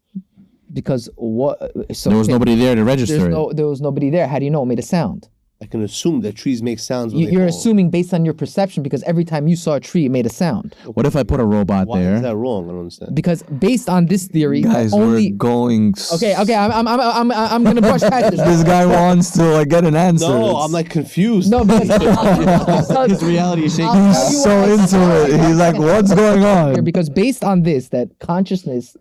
Speaker 1: because what? So
Speaker 2: There was nobody there to register it.
Speaker 1: There was nobody there. How do you know it made a sound?
Speaker 4: I can assume that trees make sounds. When
Speaker 1: You're
Speaker 4: they fall.
Speaker 1: assuming based on your perception because every time you saw a tree, it made a sound.
Speaker 2: What if I put a robot
Speaker 4: Why
Speaker 2: there?
Speaker 4: is that wrong? I don't understand.
Speaker 1: Because based on this theory,
Speaker 3: Guys,
Speaker 1: only
Speaker 3: we're going.
Speaker 1: okay. I'm gonna brush past this.
Speaker 3: This guy wants to like get an answer.
Speaker 4: No,
Speaker 3: It's-
Speaker 4: I'm like confused.
Speaker 1: No, because
Speaker 2: His reality is shaking.
Speaker 3: He's so into it. He's like, what's going on?
Speaker 1: because based on this, that consciousness,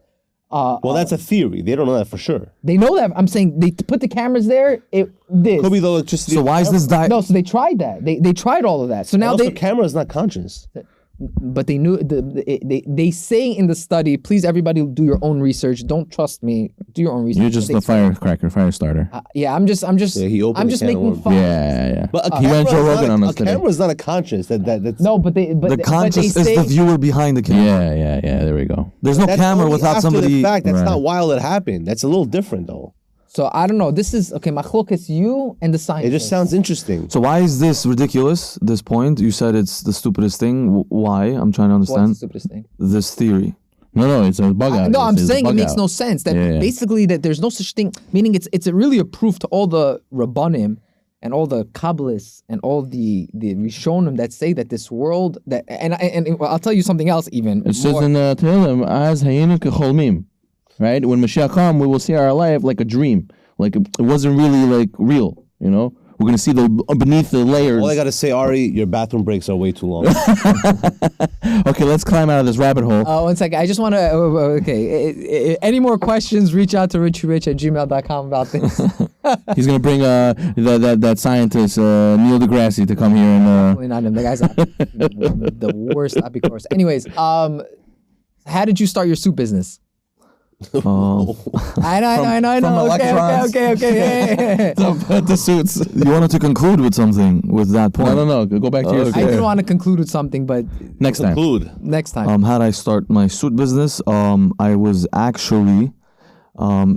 Speaker 4: Well, that's a theory. They don't know that for sure.
Speaker 1: they know that. I'm saying they put the cameras there.
Speaker 4: Could be the electricity.
Speaker 3: So why is this
Speaker 1: No, so they tried that. They tried all of that. So now
Speaker 4: Also, camera is not conscious.
Speaker 1: but they knew they say in the study. Please, everybody, do your own research. Don't trust me. Do your own research.
Speaker 2: You're just
Speaker 1: They
Speaker 2: the
Speaker 1: say-
Speaker 2: fire starter.
Speaker 1: Yeah, I'm just
Speaker 4: Yeah, he opened
Speaker 1: I'm
Speaker 4: the
Speaker 1: just
Speaker 4: can of
Speaker 1: making
Speaker 4: worms.
Speaker 1: fun.
Speaker 2: Yeah.
Speaker 4: But a
Speaker 2: He went Joe
Speaker 4: camera is
Speaker 2: Rogan on
Speaker 4: not
Speaker 2: us
Speaker 4: a
Speaker 2: today.
Speaker 4: camera is not a conscious. That's
Speaker 1: No, but they
Speaker 3: The conscious
Speaker 1: but they
Speaker 3: is
Speaker 1: say,
Speaker 3: the viewer behind the camera.
Speaker 2: Yeah. There we go.
Speaker 3: There's no
Speaker 4: that's
Speaker 3: camera
Speaker 4: only
Speaker 3: without
Speaker 4: after
Speaker 3: somebody.
Speaker 4: The fact. That's
Speaker 2: Right.
Speaker 4: not while it happened. That's a little different though.
Speaker 1: So I don't know. This is okay. Machlokes, you and the science.
Speaker 4: It just sounds interesting.
Speaker 3: So why is this ridiculous? This point you said it's the stupidest thing. Why? I'm trying to
Speaker 1: What's the
Speaker 3: understand
Speaker 1: stupidest thing?
Speaker 3: this theory.
Speaker 2: No, it's a bug out.
Speaker 1: No, I'm
Speaker 2: It's a
Speaker 1: saying it
Speaker 2: bug
Speaker 1: makes
Speaker 2: out.
Speaker 1: no sense. That
Speaker 2: Yeah.
Speaker 1: basically that there's no such thing. Meaning it's really a proof to all the rabbanim and all the kabbalists and all the rishonim that say that this world that and I'll tell you something else even.
Speaker 2: It says
Speaker 1: more.
Speaker 2: in Tehillim, "Az hayinu kecholmim," right? When Mashiach comes, we will see our life like a dream. Like it wasn't really like real. You know, we're gonna see the beneath the layers.
Speaker 4: All I gotta say, Ari, your bathroom breaks are way too long.
Speaker 2: Okay, let's climb out of this rabbit hole.
Speaker 1: One second. I just want to. Any more questions? Reach out to richrich@gmail.com about this.
Speaker 2: He's gonna bring that scientist Neil deGrasse to come here and.
Speaker 1: Probably not him. The guy's the worst apicurus. Anyways, how did you start your soup business? I know.
Speaker 3: from
Speaker 1: Okay. Yeah.
Speaker 2: the suits.
Speaker 3: You wanted to conclude with something with that point.
Speaker 2: No. Go back to your.
Speaker 1: I didn't want to conclude with something, but
Speaker 2: Next time.
Speaker 4: Conclude.
Speaker 1: next time.
Speaker 3: How did I start my suit business? I was actually I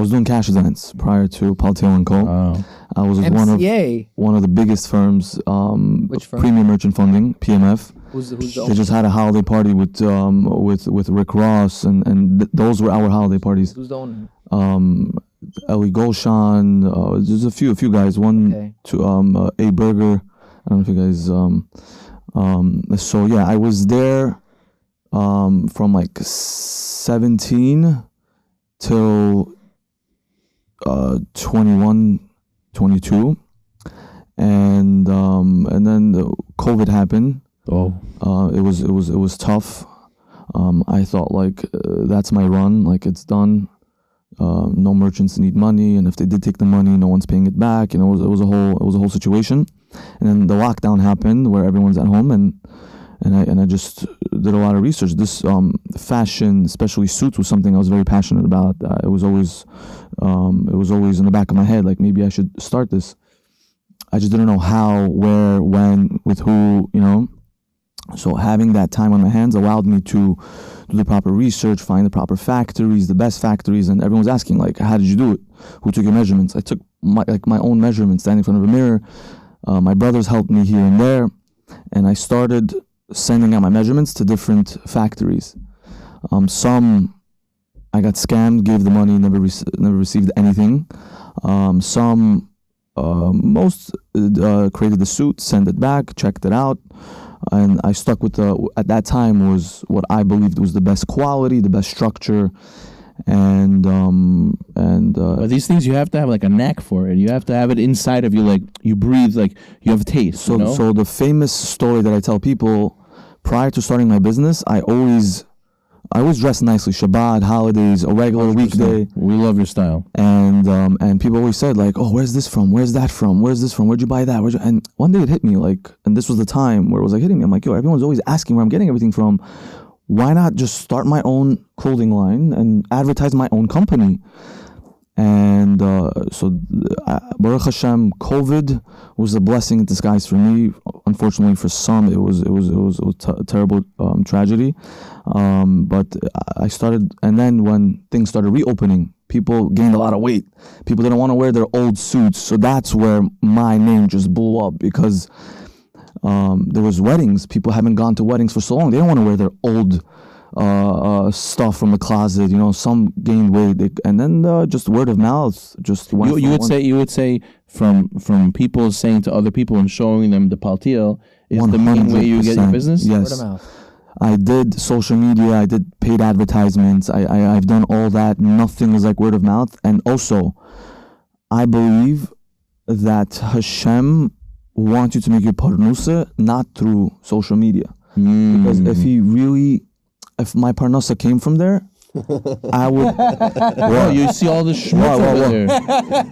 Speaker 3: was doing cash advance prior to Palteo and Co.
Speaker 2: Oh.
Speaker 3: I was with
Speaker 1: MCA.
Speaker 3: one of the biggest firms,
Speaker 1: Which firm?
Speaker 3: Premium Merchant Funding, PMF.
Speaker 1: Who's the
Speaker 3: They just had a holiday party with Rick Ross, and those were our holiday parties.
Speaker 1: Who's the owner?
Speaker 3: Ellie Golshan, there's a few guys. One
Speaker 1: Okay.
Speaker 3: to A Burger. I don't know if you guys. So yeah, I was there from like 17 till 21, 22, and then the COVID happened.
Speaker 2: Oh.
Speaker 3: It was tough. I thought like that's my run, like it's done. No merchants need money, and if they did take the money, no one's paying it back. You know, it was a whole situation. And then the lockdown happened, where everyone's at home, and I just did a lot of research. This fashion, especially suits, was something I was very passionate about. It was always in the back of my head, like maybe I should start this. I just didn't know how, where, when, with who, you know. So having that time on my hands allowed me to do the proper research, find the proper factories, the best factories, and everyone was asking, like, how did you do it? Who took your measurements? I took my own measurements, standing in front of a mirror. My brothers helped me here and there, and I started sending out my measurements to different factories. Some I got scammed, gave the money, never received anything. Most created the suit, sent it back, checked it out, and I stuck with at that time was what I believed was the best quality, the best structure, and
Speaker 2: But these things you have to have like a knack for it. You have to have it inside of you, like you breathe, like you have a taste.
Speaker 3: So,
Speaker 2: you know?
Speaker 3: so the famous story that I tell people, prior to starting my business, I always dress nicely, Shabbat, holidays, a regular weekday.
Speaker 2: We love your style.
Speaker 3: And people always said, like, oh, where's this from? Where's that from? Where's this from? Where'd you buy that? And one day it hit me, like, and this was the time where it was like hitting me. I'm like, yo, everyone's always asking where I'm getting everything from. Why not just start my own clothing line and advertise my own company? And Baruch Hashem, COVID was a blessing in disguise for me. Unfortunately, for some, it was a terrible tragedy. But I started, and then when things started reopening, people gained a lot of weight. People didn't want to wear their old suits, so that's where my name just blew up, because there was weddings. People haven't gone to weddings for so long. They don't want to wear their old stuff from the closet. You know, some gained weight, and then just word of mouth. Just
Speaker 2: you would say from people saying to other people and showing them the paltiel is the main way you get your business.
Speaker 3: Yes.
Speaker 1: Word of mouth.
Speaker 3: I did social media. I did paid advertisements. I've done all that. Nothing is like word of mouth. And also, I believe that Hashem wants you to make your parnassah not through social media, because if my parnassah came from there, I would.
Speaker 2: Well, you see all the schmutz over there.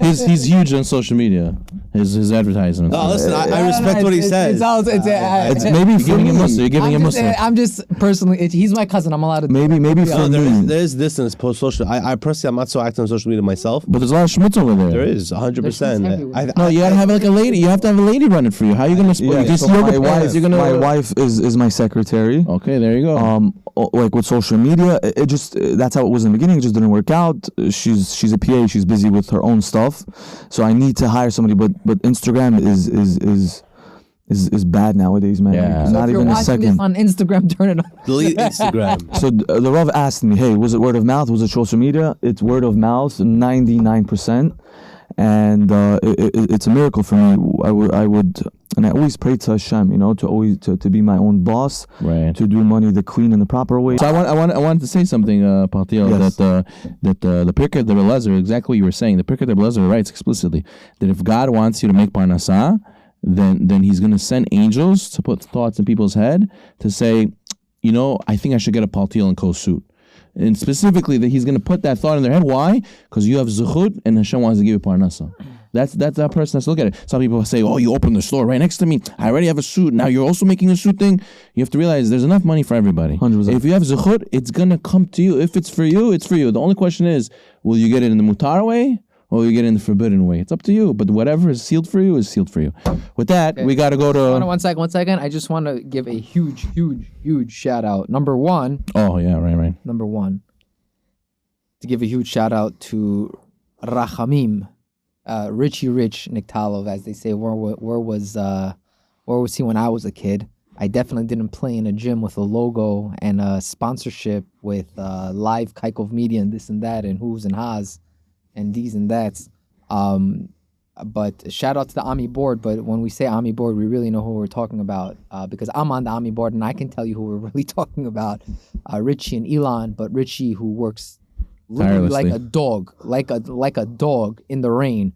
Speaker 2: He's huge on social media. His advertisements.
Speaker 4: No, listen, I respect what he says.
Speaker 3: It's maybe
Speaker 2: You're giving him Muslim. You're giving him Muslim.
Speaker 1: I'm just personally, he's my cousin. I'm allowed to.
Speaker 3: maybe for me.
Speaker 4: There's this in post social. I personally, I'm not so active on social media myself.
Speaker 2: But there's a lot of schmutz over there.
Speaker 4: There is 100%.
Speaker 2: No, you gotta have like a lady. You have to have a lady running for you. How are you gonna?
Speaker 3: My wife is my secretary.
Speaker 2: Okay, there you go.
Speaker 3: Like with social media, it just that's how it was in the beginning. It just didn't work out. She's a PA. She's busy with her own stuff, so I need to hire somebody. But Instagram is bad nowadays, man.
Speaker 2: Yeah.
Speaker 3: Not
Speaker 1: If you're
Speaker 3: even a
Speaker 1: watching
Speaker 3: second.
Speaker 1: this on Instagram, turn it on.
Speaker 4: Delete Instagram.
Speaker 3: So the Rav asked me, hey, was it word of mouth? Was it social media? It's word of mouth, 99%. And it's a miracle for me. I would, and I always pray to Hashem, you know, to be my own boss,
Speaker 2: Right.
Speaker 3: to do money the clean and the proper way.
Speaker 2: So I wanted to say something, Paltiel,
Speaker 3: Yes.
Speaker 2: that the Pirkei de Belezer, exactly what you were saying. The Pirkei de Belezer writes explicitly that if God wants you to make parnassah, then He's going to send angels to put thoughts in people's head to say, you know, I think I should get a Paltiel and Co suit. And specifically that He's going to put that thought in their head. Why? Because you have zuchut and Hashem wants to give you parnassah. That's that person has to look at it. Some people say, oh, you opened the store right next to me. I already have a suit. Now you're also making a suit thing. You have to realize there's enough money for everybody.
Speaker 3: 100%.
Speaker 2: If you have zuchut, it's going to come to you. If it's for you, it's for you. The only question is, will you get it in the mutar way or will you get it in the forbidden way? It's up to you. But whatever is sealed for you is sealed for you. With that, we got to go to...
Speaker 1: Hold on, one second. I just want to give a huge shout out. Number one, to give a huge shout out to Rachamim, Richie Rich Niktalov, as they say. Where was he when I was a kid? I definitely didn't play in a gym with a logo and a sponsorship with live Kaykov media and this and that and who's and has and these and that's. But shout out to the Ami board. But when we say Ami board, we really know who we're talking about, because I'm on the Ami board and I can tell you who we're really talking about. Richie and Elon, but Richie who works literally like a dog, like a dog in the rain,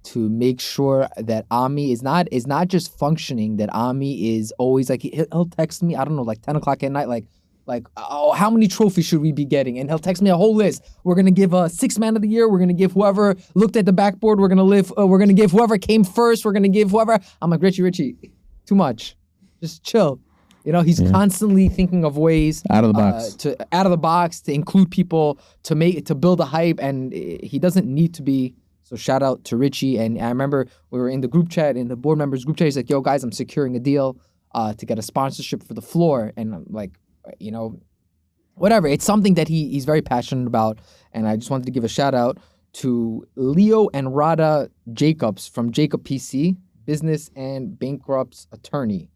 Speaker 1: to make sure that Ami is not just functioning. That Ami is always like he'll text me, I don't know, like 10 o'clock at night, like oh, how many trophies should we be getting? And he'll text me a whole list. We're gonna give a 6th man of the year. We're gonna give whoever looked at the backboard. We're gonna give whoever came first. We're gonna give whoever. I'm like, Richie, too much. Just chill. You know, he's constantly thinking of ways
Speaker 2: out of the box
Speaker 1: to include people, to build a hype, and he doesn't need to be. So shout out to Richie. And I remember we were in the group chat, in the board members group chat. He's like, "Yo, guys, I'm securing a deal. to get a sponsorship for the floor, and I'm like, whatever. It's something that he's very passionate about, and I just wanted to give a shout out to Leo and Rada Jacobs from Jacob PC, business and bankrupt's attorney.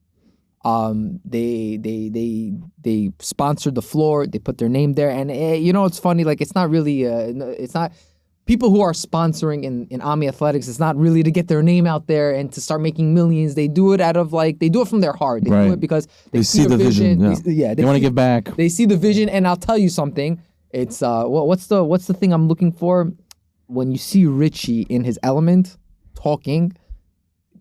Speaker 1: They sponsored the floor. They put their name there, and it's funny. Like it's not really. It's not people who are sponsoring in Ami Athletics. It's not really to get their name out there and to start making millions. They do it they do it from their heart. They do it because they see
Speaker 3: the vision.
Speaker 2: They want to give back.
Speaker 1: They see the vision, and I'll tell you something. It's what's the thing I'm looking for? When you see Richie in his element, talking,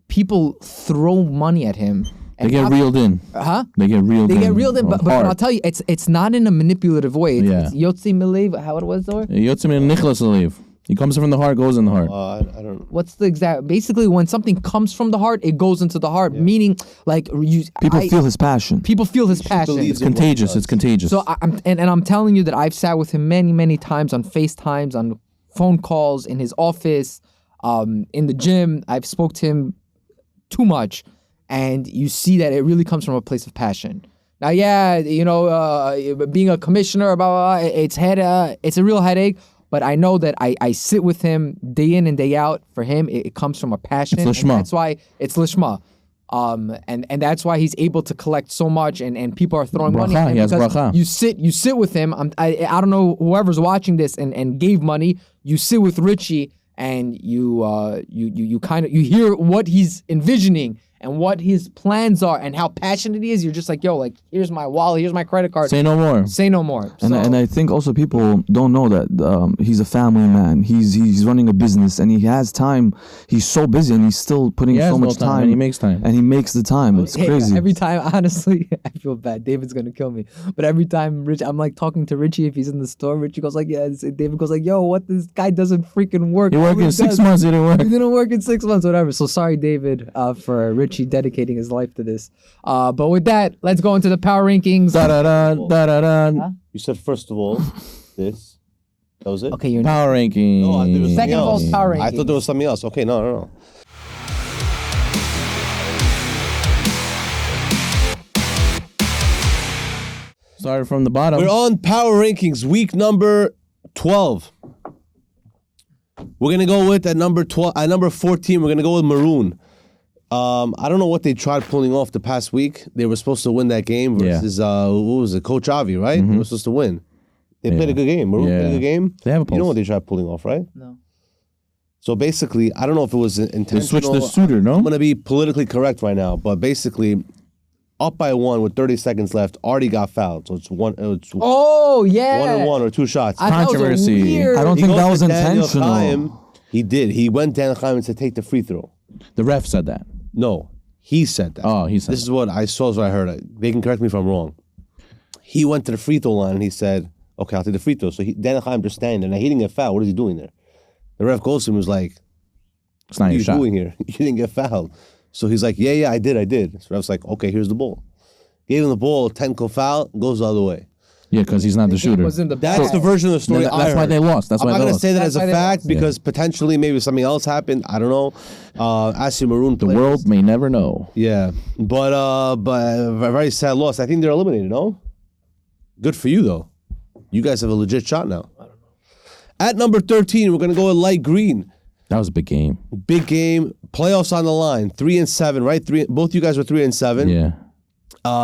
Speaker 1: people throw money at him.
Speaker 2: They get reeled in.
Speaker 1: Huh?
Speaker 2: They get reeled in.
Speaker 1: They get reeled in, but I'll tell you, it's not in a manipulative way. It's Yotzi Milev, how it was, though?
Speaker 2: Yotzi Milev. He comes from the heart, goes in the heart.
Speaker 4: I don't know.
Speaker 1: What's the exact... Basically, when something comes from the heart, it goes into the heart, meaning, like...
Speaker 3: People feel his passion.
Speaker 1: People feel his passion.
Speaker 2: It's contagious. It's contagious.
Speaker 1: So, I'm telling you that I've sat with him many, many times on FaceTimes, on phone calls, in his office, in the gym. I've spoke to him too much. And you see that it really comes from a place of passion. Now, being a commissioner, blah, blah, blah, it's a real headache. But I know that I sit with him day in and day out. For him, it comes from a passion.
Speaker 2: It's lishma.
Speaker 1: And that's why it's lishma. And that's why he's able to collect so much, and people are throwing money at him.
Speaker 2: He has
Speaker 1: because
Speaker 2: bracha.
Speaker 1: you sit with him. I don't know whoever's watching this and gave money. You sit with Richie and you hear what he's envisioning and what his plans are and how passionate he is. You're just like, yo, like, here's my wallet, here's my credit card.
Speaker 2: Say no more.
Speaker 1: Say no more.
Speaker 3: And I think also people don't know that he's a family man. He's running a business and he has time. He's so busy and he's still putting so much time.
Speaker 2: And he makes time.
Speaker 3: And he makes the time. It's crazy.
Speaker 1: Every time, honestly, I feel bad. David's gonna kill me. But every time I'm like talking to Richie if he's in the store, Richie goes like, yeah. David goes like, yo, what, this guy doesn't freaking work.
Speaker 2: He worked in 6 months. He didn't work.
Speaker 1: He didn't work in 6 months, whatever. So sorry, David, for Richie dedicating his life to this. But with that, let's go into the power rankings.
Speaker 4: You said first of all, this. That was it?
Speaker 1: Okay, you're
Speaker 2: Power rankings.
Speaker 4: No, there was
Speaker 1: Second of all, power rankings.
Speaker 4: I thought there was something else. Okay, no.
Speaker 2: Started from the bottom.
Speaker 4: We're on power rankings, week number 12. We're gonna go with at number 12. At number 14, we're gonna go with Maroon. I don't know what they tried pulling off the past week. They were supposed to win that game versus what was it, Coach Avi, right? They were supposed to win. They played a good game. Maroon played a good game.
Speaker 2: They have a pulse.
Speaker 4: You know what they tried pulling off, right?
Speaker 1: No.
Speaker 4: So basically, I don't know if it was intentional.
Speaker 2: They switched the suitor, no?
Speaker 4: I'm gonna be politically correct right now, but basically, up by 1 with 30 seconds left, Artie got fouled. So it's one.
Speaker 1: Oh yeah.
Speaker 4: 1-1 or 2 shots.
Speaker 2: Controversy.
Speaker 3: I don't think that was intentional.
Speaker 4: Chaim, he did. He went Daniel Chaim and said, "Take the free throw."
Speaker 2: The ref said that.
Speaker 4: No, he said that.
Speaker 2: Oh, he said
Speaker 4: This is what I saw, is what I heard. They can correct me if I'm wrong. He went to the free throw line and he said, "Okay, I'll take the free throw." So Daniel Chaim just standing there. Now he didn't get fouled. What is he doing there? The ref goes to him and was like,
Speaker 2: It's not
Speaker 4: "What are
Speaker 2: your
Speaker 4: you
Speaker 2: shot.
Speaker 4: doing here? You didn't get fouled." So he's like, "Yeah, I did. So the ref's like, "Okay, here's the ball." Gave him the ball, technical foul, goes the other way.
Speaker 2: Yeah, because he's not the shooter.
Speaker 4: That's the version of the story I
Speaker 2: That's why
Speaker 4: heard.
Speaker 2: they lost. That's
Speaker 4: I'm
Speaker 2: why
Speaker 4: not
Speaker 2: they
Speaker 4: going to
Speaker 2: lost.
Speaker 4: say that
Speaker 1: That's
Speaker 4: as a
Speaker 1: why they
Speaker 4: fact
Speaker 1: lost.
Speaker 4: because potentially maybe something else happened. I don't know. Ashley Maroon
Speaker 2: The
Speaker 4: players.
Speaker 2: world may never know.
Speaker 4: Yeah, but a very sad loss. I think they're eliminated. No, good for you though. You guys have a legit shot now. I don't know. At number 13, we're gonna go with light green.
Speaker 2: That was a big game.
Speaker 4: Big game, playoffs on the line. 3-7, right? Both you guys were 3-7.
Speaker 2: Yeah.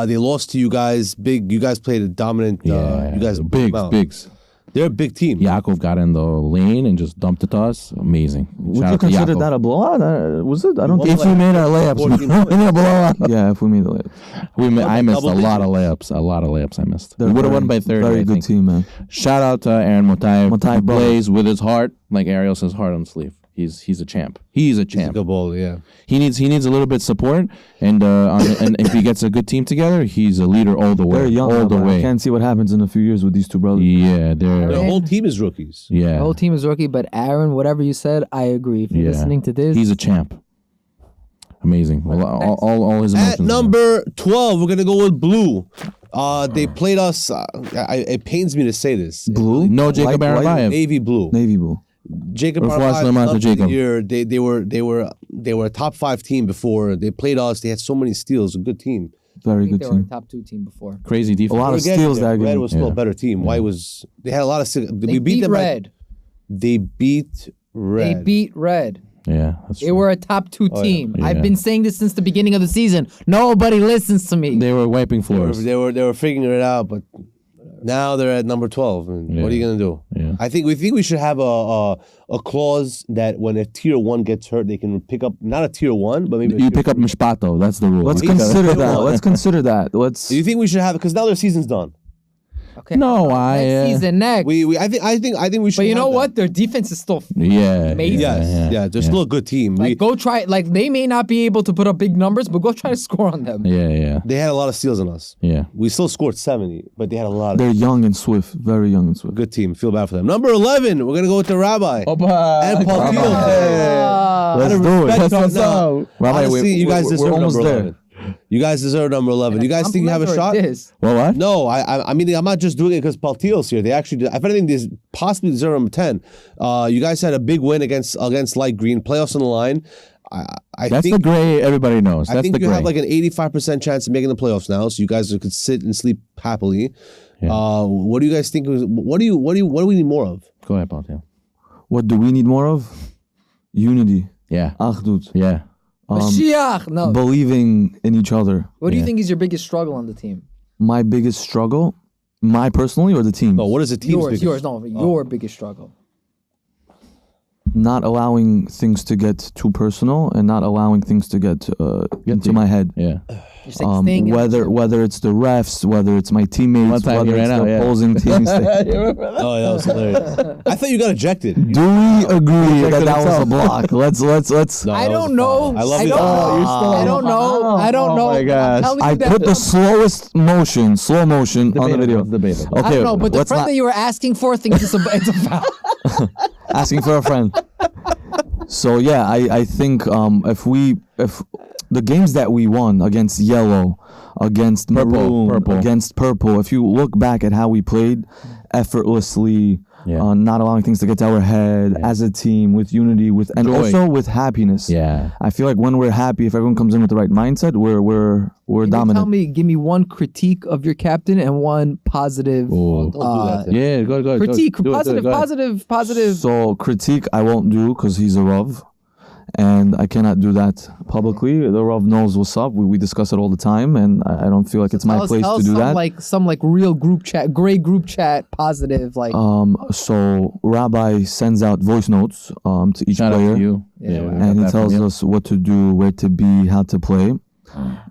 Speaker 4: They lost to you guys. Big. You guys played a dominant.
Speaker 2: Yeah.
Speaker 4: You guys
Speaker 2: bigs.
Speaker 4: They're a big team.
Speaker 2: Yaakov got in the lane and just dumped it to us. Amazing.
Speaker 3: Would
Speaker 2: Shout
Speaker 3: you
Speaker 2: out to
Speaker 3: consider
Speaker 2: Yaakov.
Speaker 3: that a blowout? Was it? I don't think
Speaker 2: If we made our layups,
Speaker 4: 14
Speaker 2: we made a blowout.
Speaker 3: Yeah, if we made the layup.
Speaker 2: I missed a
Speaker 4: double
Speaker 2: lot of layups. A lot of layups I missed.
Speaker 3: They're
Speaker 2: We would have
Speaker 3: very-
Speaker 2: won by 30,
Speaker 3: Very
Speaker 2: I
Speaker 3: good
Speaker 2: think.
Speaker 3: team, man.
Speaker 2: Shout out to Aaron Motayev.
Speaker 3: Motayev
Speaker 2: He
Speaker 3: brother.
Speaker 2: plays with his heart, like Ariel says, heart on the sleeve. He's a champ. He's a champ.
Speaker 4: Good ball. Yeah.
Speaker 2: He needs a little bit of support, and and if he gets a good team together, he's a leader all the way.
Speaker 3: They're young,
Speaker 2: all the
Speaker 3: but I
Speaker 2: way.
Speaker 3: can't see what happens in a few years with these two brothers.
Speaker 2: Yeah,
Speaker 4: The
Speaker 2: they're
Speaker 4: whole team is rookies.
Speaker 2: yeah.
Speaker 1: The whole team is rookie, but Aaron, whatever you said, I agree. If you're
Speaker 2: Yeah.
Speaker 1: listening to this,
Speaker 2: He's a champ. Amazing. Well, all his emotions.
Speaker 4: At number 12, we're gonna go with blue. They played us. It pains me to say this.
Speaker 3: Blue?
Speaker 2: No Jacob
Speaker 3: Light-
Speaker 2: Arabayev.
Speaker 4: Navy blue.
Speaker 3: Navy blue.
Speaker 4: Jacob
Speaker 2: Refuah
Speaker 4: Arbayev
Speaker 2: Shlema to
Speaker 4: up to
Speaker 2: Jacob.
Speaker 4: the year. They were a top 5 team before they played us. They had so many steals. A good team.
Speaker 3: Very
Speaker 1: I think
Speaker 3: good
Speaker 1: they were a
Speaker 3: team.
Speaker 1: top 2 team before.
Speaker 2: Crazy
Speaker 3: A
Speaker 2: defense.
Speaker 3: lot of
Speaker 4: We're getting
Speaker 3: steals
Speaker 4: there.
Speaker 3: that
Speaker 4: Red
Speaker 3: game.
Speaker 4: was still
Speaker 2: Yeah.
Speaker 4: a better team. White was. They had a lot of.
Speaker 1: They
Speaker 4: We beat them.
Speaker 1: Red.
Speaker 4: They beat Red.
Speaker 1: They beat Red.
Speaker 2: Yeah, that's
Speaker 1: They
Speaker 2: true.
Speaker 1: were a top 2 team.
Speaker 2: Yeah.
Speaker 1: I've been saying this since the beginning of the season. Nobody listens to me.
Speaker 2: They were wiping
Speaker 4: They were,
Speaker 2: floors.
Speaker 4: they were figuring it out, but now they're at number 12. And what are you gonna do?
Speaker 2: Yeah.
Speaker 4: I think we should have a clause that when a tier 1 gets hurt, they can pick up not a tier 1, but maybe a
Speaker 2: You
Speaker 4: tier
Speaker 2: pick up Mishpato. That's the rule.
Speaker 3: Let's
Speaker 2: You gotta-
Speaker 3: consider that. Let's consider that. Let's.
Speaker 4: Do you think we should have it? Because now their season's done.
Speaker 1: Okay.
Speaker 2: No,
Speaker 1: next season next.
Speaker 4: I think we should.
Speaker 1: but you
Speaker 4: have
Speaker 1: know
Speaker 4: that.
Speaker 1: what? Their defense is still
Speaker 2: Yeah.
Speaker 1: Amazing.
Speaker 4: Yes, they're still a good team.
Speaker 1: like go try. Like they may not be able to put up big numbers, but go try to score on them.
Speaker 2: Yeah.
Speaker 4: They had a lot of steals on us.
Speaker 2: Yeah.
Speaker 4: We still scored 70, but they had a lot of
Speaker 3: They're young and swift. Very young and swift.
Speaker 4: good team. Feel bad for them. Number 11, we're gonna go with the Rabbi and Paul Thiel.
Speaker 3: Let's do it.
Speaker 4: Respect
Speaker 2: What's
Speaker 4: on-
Speaker 2: up?
Speaker 4: no.
Speaker 3: Rabbi,
Speaker 4: Honestly, you guys
Speaker 3: we're
Speaker 4: deserve
Speaker 3: almost
Speaker 4: number
Speaker 3: there.
Speaker 4: 11. You guys deserve number 11. You guys think you have a shot?
Speaker 2: Well, what?
Speaker 4: No, I mean I'm not just doing it because Paltiel's here. They actually, if anything, they possibly deserve number 10. You guys had a big win against Light Green. Playoffs on the line. I
Speaker 2: That's
Speaker 4: think
Speaker 2: the gray everybody knows.
Speaker 4: I
Speaker 2: That's
Speaker 4: think
Speaker 2: the
Speaker 4: you
Speaker 2: gray.
Speaker 4: have like an 85% chance of making the playoffs now, so you guys could sit and sleep happily.
Speaker 2: Yeah.
Speaker 4: What do you guys think? What do we need more of?
Speaker 2: Go ahead, Paul.
Speaker 3: What do we need more of? Unity.
Speaker 2: Yeah.
Speaker 3: Achdut.
Speaker 2: Yeah.
Speaker 1: Mashiach. No.
Speaker 3: Believing in each other.
Speaker 1: What do you
Speaker 2: Yeah.
Speaker 1: think is your biggest struggle on the team?
Speaker 3: My biggest struggle, my personally or the team?
Speaker 4: No, what is the team's biggest?
Speaker 1: Yours. No, your biggest struggle.
Speaker 3: Not allowing things to get too personal and not allowing things to get into my head.
Speaker 2: Yeah.
Speaker 1: You're saying staying in
Speaker 3: Whether it's the refs, whether it's my
Speaker 2: One
Speaker 3: teammates,
Speaker 2: time
Speaker 3: whether
Speaker 2: he
Speaker 3: it's
Speaker 2: ran
Speaker 3: the
Speaker 2: out, yeah.
Speaker 3: opposing teams.
Speaker 4: Oh, that was hilarious. I thought you got ejected.
Speaker 3: Do we agree that that was a
Speaker 2: himself.
Speaker 3: block? Let's.
Speaker 4: No,
Speaker 1: I
Speaker 4: that was
Speaker 1: don't
Speaker 4: a
Speaker 1: know.
Speaker 4: foul. I love
Speaker 1: I
Speaker 4: you.
Speaker 1: don't know.
Speaker 2: you're still
Speaker 1: I don't know. I don't know.
Speaker 2: my
Speaker 1: I'm
Speaker 2: gosh.
Speaker 1: telling you
Speaker 3: I
Speaker 1: that-
Speaker 3: put the slow motion on the video.
Speaker 2: Debatable.
Speaker 3: Okay,
Speaker 1: I don't know, but the
Speaker 3: let's
Speaker 1: friend
Speaker 3: not-
Speaker 1: that you were asking for thinks it's a foul.
Speaker 3: asking for a friend. So yeah, I think if the games that we won against yellow, against maroon,
Speaker 2: Purple.
Speaker 3: against purple, if you look back at how we played effortlessly,
Speaker 2: Yeah.
Speaker 3: not allowing things to get to our head as a team with unity, and
Speaker 2: Joy.
Speaker 3: also with happiness.
Speaker 2: Yeah.
Speaker 3: I feel like when we're happy, if everyone comes in with the right mindset, we're dominant.
Speaker 1: Give me one critique of your captain and one positive
Speaker 2: Ooh.
Speaker 4: Don't do that. then.
Speaker 2: Yeah, go.
Speaker 1: critique.
Speaker 2: Do it, go ahead.
Speaker 1: Positive.
Speaker 3: So critique I won't do because he's a Rav, and I cannot do that publicly. The Rav knows what's up. We discuss it all the time, and I don't feel like it's my place to do that.
Speaker 1: Some real group chat, great group chat, positive.
Speaker 3: So Rabbi sends out voice notes to each
Speaker 2: Shout out
Speaker 3: player,
Speaker 2: to you.
Speaker 1: Yeah,
Speaker 2: we got
Speaker 3: and he
Speaker 2: that from
Speaker 3: tells
Speaker 2: you.
Speaker 3: us what to do, where to be, how to play.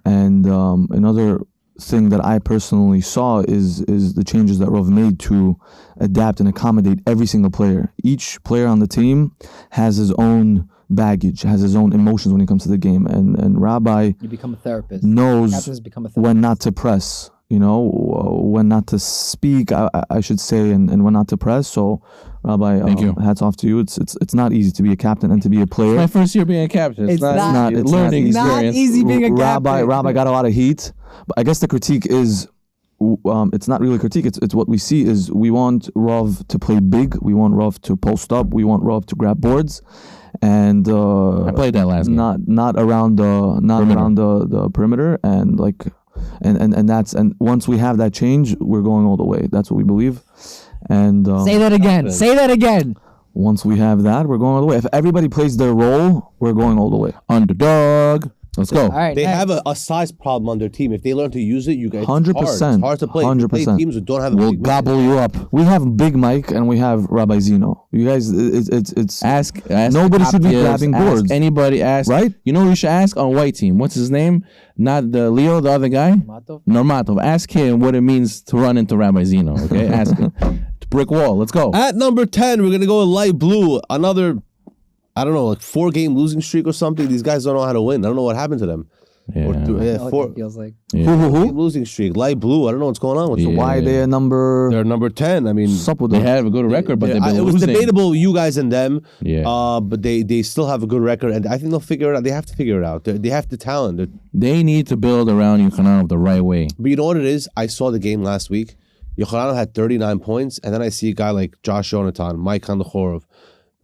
Speaker 3: And another thing that I personally saw is the changes that Rav made to adapt and accommodate every single player. Each player on the team has his own baggage, has his own emotions when it comes to the game, and Rabbi
Speaker 1: You become a therapist.
Speaker 3: knows
Speaker 1: Captains become a therapist.
Speaker 3: when not to press, when not to speak, I should say, and when not to press. So, Rabbi,
Speaker 2: Thank you.
Speaker 3: hats off to you. It's not easy to be a captain and to be a player.
Speaker 2: My first year being a captain.
Speaker 1: It's not-
Speaker 3: it's
Speaker 2: learning
Speaker 3: not
Speaker 2: experience.
Speaker 1: easy being a captain.
Speaker 3: Rabbi got a lot of heat, but I guess the critique is, it's not really critique. It's what we see is we want Rav to play big. We want Rav to post up. We want Rav to grab boards, and
Speaker 2: I played that last game.
Speaker 3: not around the perimeter, and and once we have that change, we're going all the way. That's what we believe, and
Speaker 1: Say that again. Say that again.
Speaker 3: once we have that, we're going all the way. If everybody plays their role, we're going all the way.
Speaker 2: Underdog. Let's go.
Speaker 1: All right.
Speaker 4: They
Speaker 1: next.
Speaker 4: have a size problem on their team. If they learn to use it, you guys
Speaker 3: 100%.
Speaker 4: It's hard to play. If you play
Speaker 3: 100%.
Speaker 4: teams who don't have a
Speaker 2: We'll
Speaker 4: big man.
Speaker 2: gobble you up.
Speaker 3: We have Big Mike and we have Rabbi Zeno. You guys, it's
Speaker 2: Ask
Speaker 3: Nobody should be
Speaker 2: Appius,
Speaker 3: grabbing
Speaker 2: ask
Speaker 3: boards.
Speaker 2: Anybody ask.
Speaker 3: Right?
Speaker 2: You know who you should ask on white team? What's his name? Not the Leo, the other guy?
Speaker 1: Normatov?
Speaker 2: Normatov. Ask him what it means to run into Rabbi Zeno. Okay? Ask him. Brick wall. Let's go.
Speaker 4: At number 10, we're going to go with light blue. Another, 4-game losing streak or something. These guys don't know how to win. I don't know what happened to them.
Speaker 2: Yeah.
Speaker 1: I know what
Speaker 4: Four
Speaker 1: that feels like.
Speaker 3: who?
Speaker 4: losing streak. Light blue. I don't know what's going on with them.
Speaker 2: Yeah.
Speaker 3: Why they a number?
Speaker 4: They're number 10. I mean,
Speaker 3: Sup with
Speaker 2: They
Speaker 3: them?
Speaker 2: have a good record, but they've been
Speaker 4: it was
Speaker 2: losing.
Speaker 4: debatable, you guys and them.
Speaker 2: Yeah.
Speaker 4: But they still have a good record, and I think they'll figure it out. They have to figure it out. They have the talent.
Speaker 2: They need to build around Yochanan the right way.
Speaker 4: But you know what it is? I saw the game last week. Yochanan had 39 points, and then I see a guy like Josh Jonathan, Mike Kandachorov,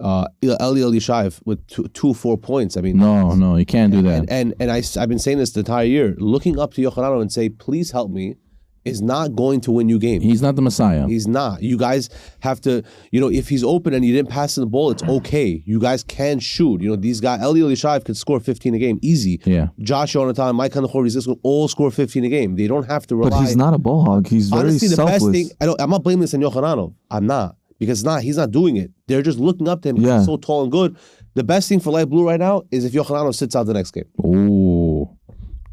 Speaker 4: Eli Elishayev with two 4 points. I mean,
Speaker 2: No, you can't do that.
Speaker 4: And I've been saying this the entire year. Looking up to Yochanan and say, please help me, is not going to win you games.
Speaker 2: He's not the Messiah.
Speaker 4: He's not. You guys have to, if he's open and you didn't pass him the ball, it's okay. You guys can shoot. These guys, Eli Elishayev could score 15 a game, easy.
Speaker 2: Yeah.
Speaker 4: Josh Yonatan, Mike Kandahor, these guys can all score 15 a game. They don't have to rely.
Speaker 3: But he's not a ball hog. He's very
Speaker 4: Honestly, the
Speaker 3: selfless.
Speaker 4: best thing, I'm not blaming this on Yochananov. I'm not. Because he's not doing it. They're just looking up to him.
Speaker 3: Yeah.
Speaker 4: He's so tall and good. The best thing for Light Blue right now is if Yochananov sits out the next game.
Speaker 2: Ooh.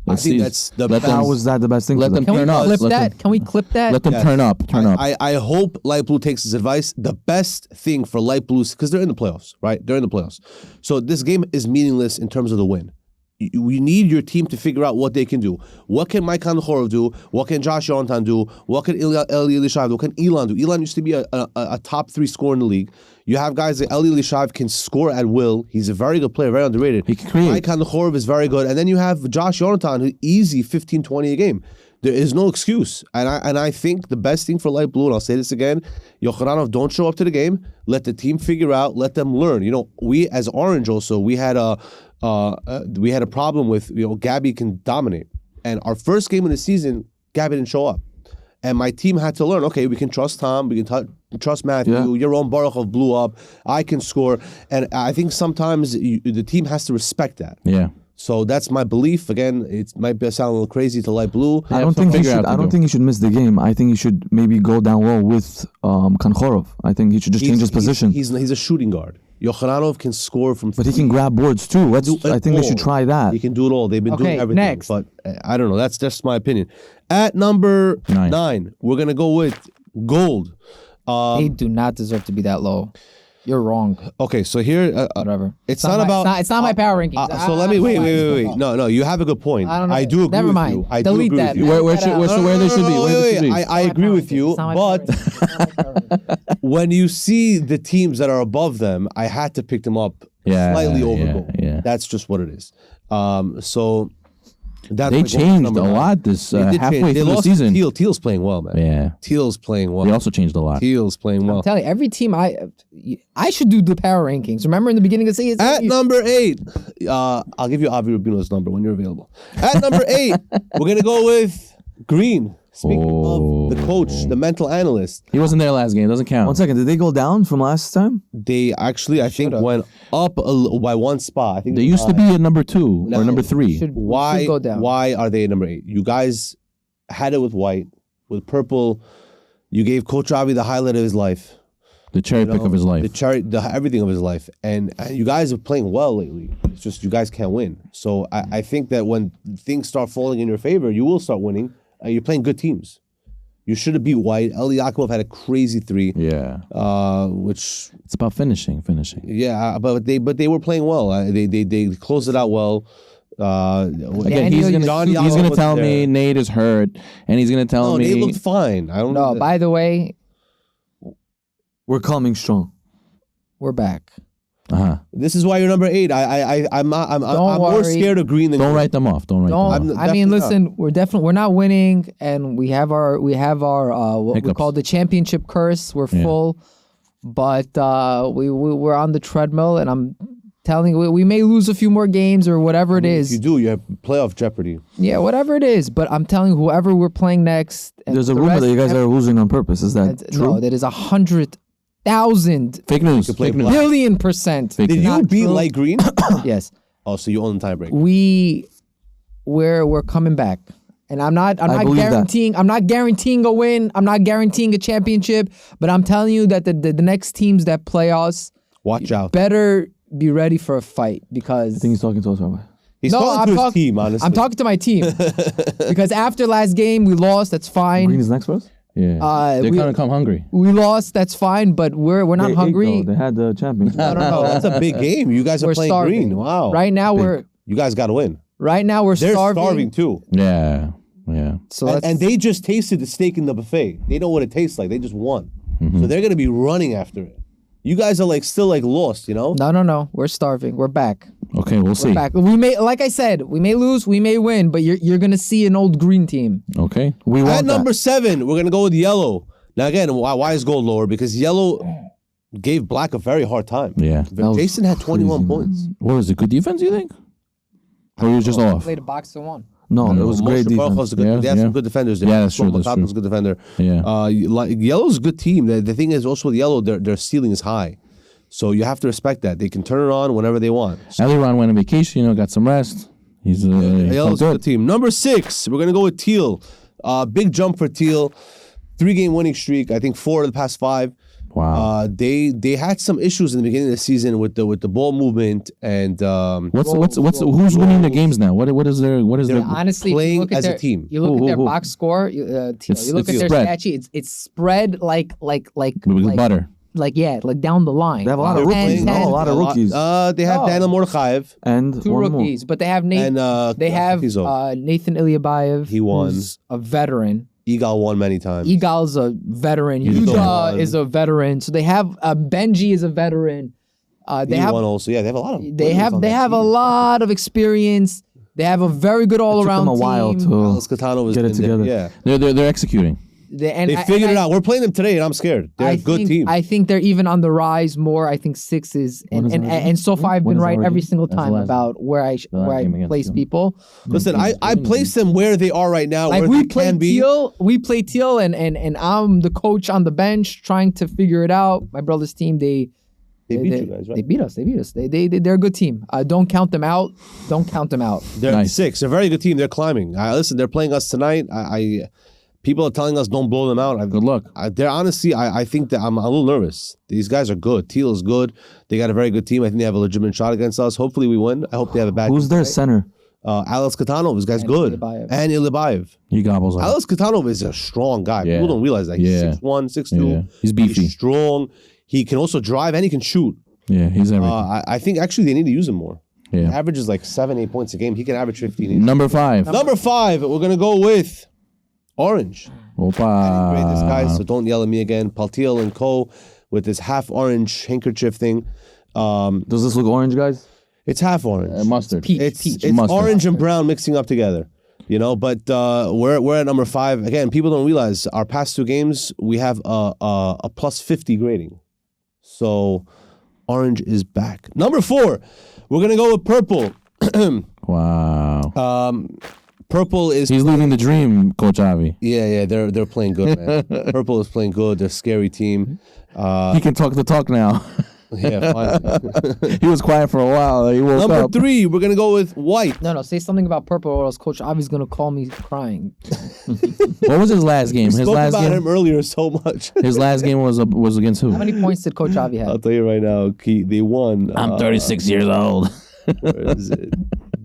Speaker 4: I think that's the best.
Speaker 3: How was that the best thing
Speaker 2: Let
Speaker 3: for
Speaker 2: them
Speaker 3: them?
Speaker 1: Can we
Speaker 2: turn up.
Speaker 1: clip
Speaker 2: Let
Speaker 1: that?
Speaker 2: them-
Speaker 1: Can we clip that?
Speaker 2: Let them turn up.
Speaker 4: I hope Light Blue takes his advice. The best thing for Light Blues, because they're in the playoffs, right? They're in the playoffs. So this game is meaningless in terms of the win. We need your team to figure out what they can do. What can Mike Kandahorov do? What can Josh Yonatan do? What can Eli Elishayev do? What can Elon do? Elon used to be a top 3 scorer in the league. You have guys that Eli Elishayev can score at will. He's a very good player, very underrated.
Speaker 2: He can create.
Speaker 4: Mike Kandahorov is very good. And then you have Josh Yonatan, who easy 15, 20 a game. There is no excuse. And I think the best thing for Light Blue, and I'll say this again, Yochanan, don't show up to the game. Let the team figure out. Let them learn. We as Orange also, we had a problem with, Gabby can dominate. And our first game of the season, Gabby didn't show up. And my team had to learn, okay, we can trust Tom, we can trust Matthew, your own Baruchov blew up, I can score. And I think sometimes the team has to respect that.
Speaker 2: Yeah.
Speaker 4: So that's my belief. Again, it might sound a little crazy to Light Blue.
Speaker 3: I don't think he should miss the game. I think he should maybe go down low with Kankhorov. I think he should just change his position.
Speaker 4: He's a shooting guard. Yochananov can score from,
Speaker 3: but he can grab boards too. I think they should try that.
Speaker 4: He can do it all. They've been doing everything.
Speaker 1: Next.
Speaker 4: But I don't know. That's just my opinion. At number 9, we're gonna go with Gold.
Speaker 1: They do not deserve to be that low. You're wrong.
Speaker 4: Okay, so here,
Speaker 1: Whatever.
Speaker 4: It's not about.
Speaker 1: It's not my power rankings.
Speaker 4: So let me wait. No, you have a good point.
Speaker 1: I don't know.
Speaker 4: I do agree
Speaker 1: Never
Speaker 4: with
Speaker 1: mind.
Speaker 4: you. I
Speaker 1: Delete
Speaker 4: do agree
Speaker 1: that.
Speaker 4: with you.
Speaker 2: Where they should be. Where they should be.
Speaker 4: I agree with you, but when you see the teams that are above them, I had to pick them up slightly over Gold.
Speaker 2: Yeah.
Speaker 4: That's just what it is. So that's
Speaker 2: They changed a lot this halfway through the season.
Speaker 4: Teal's playing well, man.
Speaker 2: Yeah.
Speaker 4: Teal's playing well.
Speaker 2: They also changed a lot.
Speaker 4: Teal's playing well.
Speaker 1: I'm telling you, every team I should do the power rankings. Remember in the beginning of the season?
Speaker 4: At number 8, I'll give you Avi Rubino's number when you're available. At number 8, we're gonna go with Green. Speaking of the coach, the mental analyst,
Speaker 2: He wasn't there last game. Doesn't count.
Speaker 3: 1 second, did they go down from last time?
Speaker 4: they actually I think went up by 1 spot. I think
Speaker 2: They used to be at number 2 or number 3.
Speaker 1: should
Speaker 4: Why
Speaker 1: go down.
Speaker 4: Why are they at number 8? You guys had it with white, with purple. You gave Coach Avi the highlight of his life.
Speaker 2: The cherry pick of his life.
Speaker 4: Everything of his life, and you guys are playing well lately. It's just you guys can't win. So I think that when things start falling in your favor, you will start winning. You're playing good teams. You should have beat White. Eli Yaakov had a crazy 3.
Speaker 2: Yeah.
Speaker 4: Which
Speaker 2: It's about finishing.
Speaker 4: yeah, but they were playing well. They closed it out well.
Speaker 2: Again, he's gonna tell me Nate is hurt, and he's gonna tell me
Speaker 4: Nate looked fine. I don't know.
Speaker 1: No, by the way,
Speaker 3: We're coming strong.
Speaker 1: we're back.
Speaker 4: This is why you're number 8. I'm more
Speaker 1: worry.
Speaker 4: scared of Green than
Speaker 2: Don't
Speaker 4: Green.
Speaker 2: write them off. Don't write them off.
Speaker 1: I mean, listen, we're not winning, and we have our what we
Speaker 2: Hiccups.
Speaker 1: call the championship curse. We're full, but we're on the treadmill, and I'm telling you, we may lose a few more games or whatever it
Speaker 4: If
Speaker 1: is.
Speaker 4: you do, you have playoff jeopardy.
Speaker 1: Yeah, whatever it is. But I'm telling you, whoever we're playing next, and
Speaker 3: There's a
Speaker 1: the
Speaker 3: rumor
Speaker 1: rest-
Speaker 3: that you guys are losing on purpose. Is that true?
Speaker 1: No, that is 100,000
Speaker 2: Fake news.
Speaker 4: play
Speaker 2: Fake news.
Speaker 4: black.
Speaker 1: billion%.
Speaker 2: Fake
Speaker 4: Did
Speaker 2: news.
Speaker 4: you
Speaker 1: Not
Speaker 4: beat
Speaker 1: true.
Speaker 4: Light Green?
Speaker 1: Yes,
Speaker 4: Oh, so you own the tiebreaker.
Speaker 1: we're coming back. And I'm not
Speaker 3: believe that.
Speaker 1: guaranteeing I'm not guaranteeing a win. I'm not guaranteeing a championship, but I'm telling you that the next teams that play us
Speaker 4: Watch out.
Speaker 1: better be ready for a fight because
Speaker 3: I think he's talking to us right away.
Speaker 4: He's
Speaker 1: No,
Speaker 4: talking
Speaker 1: I'm
Speaker 4: to his
Speaker 1: talk-
Speaker 4: team, honestly.
Speaker 1: I'm talking to my team. Because after last game we lost, that's fine.
Speaker 3: Green is next for us?
Speaker 2: Yeah. They're
Speaker 1: we-
Speaker 2: gonna come hungry.
Speaker 1: We lost, that's fine, but we're not
Speaker 3: They ate,
Speaker 1: hungry.
Speaker 3: though. They had the championship.
Speaker 1: I don't know.
Speaker 4: That's a big game. You guys are
Speaker 1: We're
Speaker 4: playing
Speaker 1: starving.
Speaker 4: Green. Wow.
Speaker 1: Right now
Speaker 4: You guys got to win.
Speaker 1: we're
Speaker 4: They're
Speaker 1: starving.
Speaker 4: starving too.
Speaker 2: Yeah.
Speaker 1: So
Speaker 4: And they just tasted the steak in the buffet. They know what it tastes like. They just won. So they're going to be running after it. You guys are still lost, you know?
Speaker 1: No. We're starving. We're back.
Speaker 2: Okay, we'll see.
Speaker 1: We're back. We may, like I said, we may lose, we may win, but you're gonna see an old green team.
Speaker 2: Okay.
Speaker 3: We want
Speaker 4: At number 7, we're going to go with yellow. Now, again, why is gold lower? Because yellow gave Black a very hard time.
Speaker 2: Yeah.
Speaker 3: was
Speaker 4: Jason had 21
Speaker 3: crazy,
Speaker 4: points.
Speaker 2: What was it? Good defense, you think? Or he was just off?
Speaker 1: Played a box and won.
Speaker 3: No, it was great defense.
Speaker 4: Was a good,
Speaker 2: Yeah,
Speaker 4: they have
Speaker 2: yeah.
Speaker 4: some good defenders.
Speaker 2: Yeah, that's true, that's
Speaker 4: was a good defender.
Speaker 2: Yeah.
Speaker 4: Yellow's a good team. The thing is also with Yellow, their ceiling is high. So you have to respect that. They can turn it on whenever they want. So
Speaker 2: Eliran went on vacation, got some rest. He's
Speaker 4: Yellow's a good team. Number 6, we're going to go with Teal. Big jump for Teal. 3-game winning streak. I think 4 of the past 5.
Speaker 2: Wow.
Speaker 4: They had some issues in the beginning of the season with the ball movement and
Speaker 2: Who's winning the games now? What is their
Speaker 1: Honestly, if you
Speaker 4: playing
Speaker 1: look at
Speaker 4: as a
Speaker 1: their,
Speaker 4: team.
Speaker 1: You look
Speaker 2: Who,
Speaker 1: at their
Speaker 2: who?
Speaker 1: box score. You look
Speaker 2: It's
Speaker 1: at their
Speaker 2: spread.
Speaker 1: stat sheet. It's spread like
Speaker 2: with butter?
Speaker 1: like down the line.
Speaker 3: They have a lot of
Speaker 4: They're
Speaker 3: rookies.
Speaker 4: playing-
Speaker 3: No, a lot of rookies.
Speaker 4: They have
Speaker 1: No.
Speaker 4: Daniel Mordechaiv
Speaker 3: And
Speaker 1: 2
Speaker 3: one more.
Speaker 1: rookies, but they have Nathan.
Speaker 4: and
Speaker 1: They have
Speaker 4: Kizo.
Speaker 1: Nathan Ilyabayev.
Speaker 4: He won.
Speaker 1: Who's a veteran.
Speaker 4: Egal won many times.
Speaker 1: Egal's a veteran.
Speaker 2: He's
Speaker 1: Yuda
Speaker 4: gone.
Speaker 1: is a veteran. So they have Benji is a veteran. They
Speaker 4: He
Speaker 1: have
Speaker 4: won also. Yeah, they have a lot of.
Speaker 1: they have a lot of experience. They have a very good all
Speaker 3: It took
Speaker 1: around
Speaker 3: them a while
Speaker 1: team.
Speaker 3: to
Speaker 4: Alex Catano was
Speaker 3: get it together.
Speaker 4: Yeah,
Speaker 2: They're executing.
Speaker 4: they figured it out. We're playing them today, and I'm scared. They're a good team.
Speaker 1: I think they're even on the rise more. I think 6 is
Speaker 3: When is our game?
Speaker 1: and so far I've
Speaker 3: When
Speaker 1: been
Speaker 3: is
Speaker 1: right
Speaker 3: our
Speaker 1: every
Speaker 3: game?
Speaker 1: single
Speaker 2: That's the
Speaker 1: time
Speaker 2: last
Speaker 1: about where I
Speaker 2: game against
Speaker 1: place
Speaker 2: them.
Speaker 1: people.
Speaker 4: Listen, I place them where they are right now,
Speaker 1: Like
Speaker 4: where
Speaker 1: we
Speaker 4: they
Speaker 1: play
Speaker 4: can be.
Speaker 1: Teal, and I'm the coach on the bench trying to figure it out. My brother's team, they
Speaker 4: beat you guys, right?
Speaker 1: They beat us. They're a good team. Don't count them out. Don't count them out.
Speaker 4: They're
Speaker 2: Nice.
Speaker 4: 6. They're a very good team. They're climbing. Listen, they're playing us tonight. People are telling us don't blow them out.
Speaker 2: Good luck.
Speaker 4: They're honestly, I think that I'm a little nervous. These guys are good. Teal is good. They got a very good team. I think they have a legitimate shot against us. Hopefully we win. I hope they have a bad
Speaker 3: Who's
Speaker 4: team
Speaker 3: their
Speaker 4: tonight.
Speaker 3: center?
Speaker 4: Alex Katanov. This guy's
Speaker 1: And
Speaker 4: good.
Speaker 1: Ilyabayev.
Speaker 4: And Ilyabayev.
Speaker 2: He gobbles up.
Speaker 4: Alex Katanov is a strong guy.
Speaker 2: Yeah.
Speaker 4: People don't realize that. He's
Speaker 2: Yeah.
Speaker 4: 6'1", 6'2".
Speaker 2: Yeah. He's beefy.
Speaker 4: He's strong. He can also drive and he can shoot.
Speaker 2: Yeah, he's everything.
Speaker 4: I think actually they need to use him more.
Speaker 2: Yeah.
Speaker 4: He averages like 7-8 points a game. He can average 15.
Speaker 2: Number 5.
Speaker 4: Number 5, we're going to go with Orange.
Speaker 2: Opa.
Speaker 4: Great, this guy, so don't yell at me again. Paltiel and Co. with this half orange handkerchief thing.
Speaker 3: Does this look orange, guys?
Speaker 4: It's half orange.
Speaker 2: Mustard.
Speaker 1: Peach.
Speaker 4: It's
Speaker 2: Mustard.
Speaker 4: orange and brown mixing up together. But we're at number 5. Again, people don't realize our past 2 games, we have a plus 50 grading. So orange is back. Number 4, we're going to go with purple.
Speaker 2: Wow.
Speaker 4: Purple is
Speaker 2: He's living the dream, Coach Avi.
Speaker 4: yeah, they're playing good, man. Purple is playing good. They're a scary team.
Speaker 2: He can talk the talk now.
Speaker 4: Yeah, finally.
Speaker 2: He was quiet for a while. He woke
Speaker 4: Number
Speaker 2: up.
Speaker 4: 3, we're gonna go with white.
Speaker 1: No, say something about purple, or else Coach Avi's gonna call me crying.
Speaker 2: What was his last game? His
Speaker 4: Spoke
Speaker 2: last
Speaker 4: about
Speaker 2: game.
Speaker 4: him earlier so much.
Speaker 2: His last game was against who?
Speaker 1: How many points did Coach Avi have?
Speaker 4: I'll tell you right now, they won.
Speaker 2: I'm 36 years old.
Speaker 4: Where is it?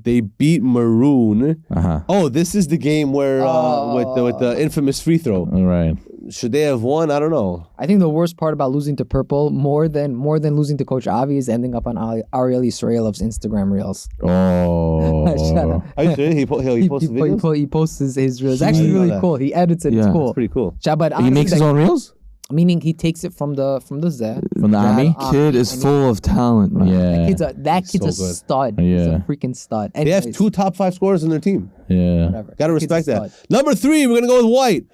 Speaker 4: They beat Maroon.
Speaker 2: Uh-huh.
Speaker 4: Oh, this is the game where with the infamous free throw.
Speaker 2: All right.
Speaker 4: Should they have won? I don't know.
Speaker 1: I think the worst part about losing to purple, more than losing to Coach Avi, is ending up on Ariel Israelov's Instagram reels.
Speaker 2: Oh.
Speaker 1: Shut up.
Speaker 4: Are you serious? He posted videos.
Speaker 1: He posts his reels. It's actually really cool. He edits it. It's
Speaker 3: Yeah.
Speaker 1: cool.
Speaker 4: Pretty cool.
Speaker 1: But
Speaker 2: He
Speaker 1: honestly,
Speaker 2: makes his own reels
Speaker 1: meaning he takes it from the Zeh.
Speaker 2: from the army.
Speaker 3: Kid is full of talent, man.
Speaker 2: Yeah.
Speaker 1: That kid's a
Speaker 4: So good.
Speaker 1: stud. He's
Speaker 2: Yeah.
Speaker 1: a freaking stud.
Speaker 4: They have
Speaker 1: Anyways,
Speaker 4: 2 top 5 scorers in their team.
Speaker 2: Yeah.
Speaker 1: whatever.
Speaker 4: Gotta
Speaker 1: That kid's a
Speaker 4: respect that.
Speaker 1: stud.
Speaker 4: Number 3, we're gonna go with white.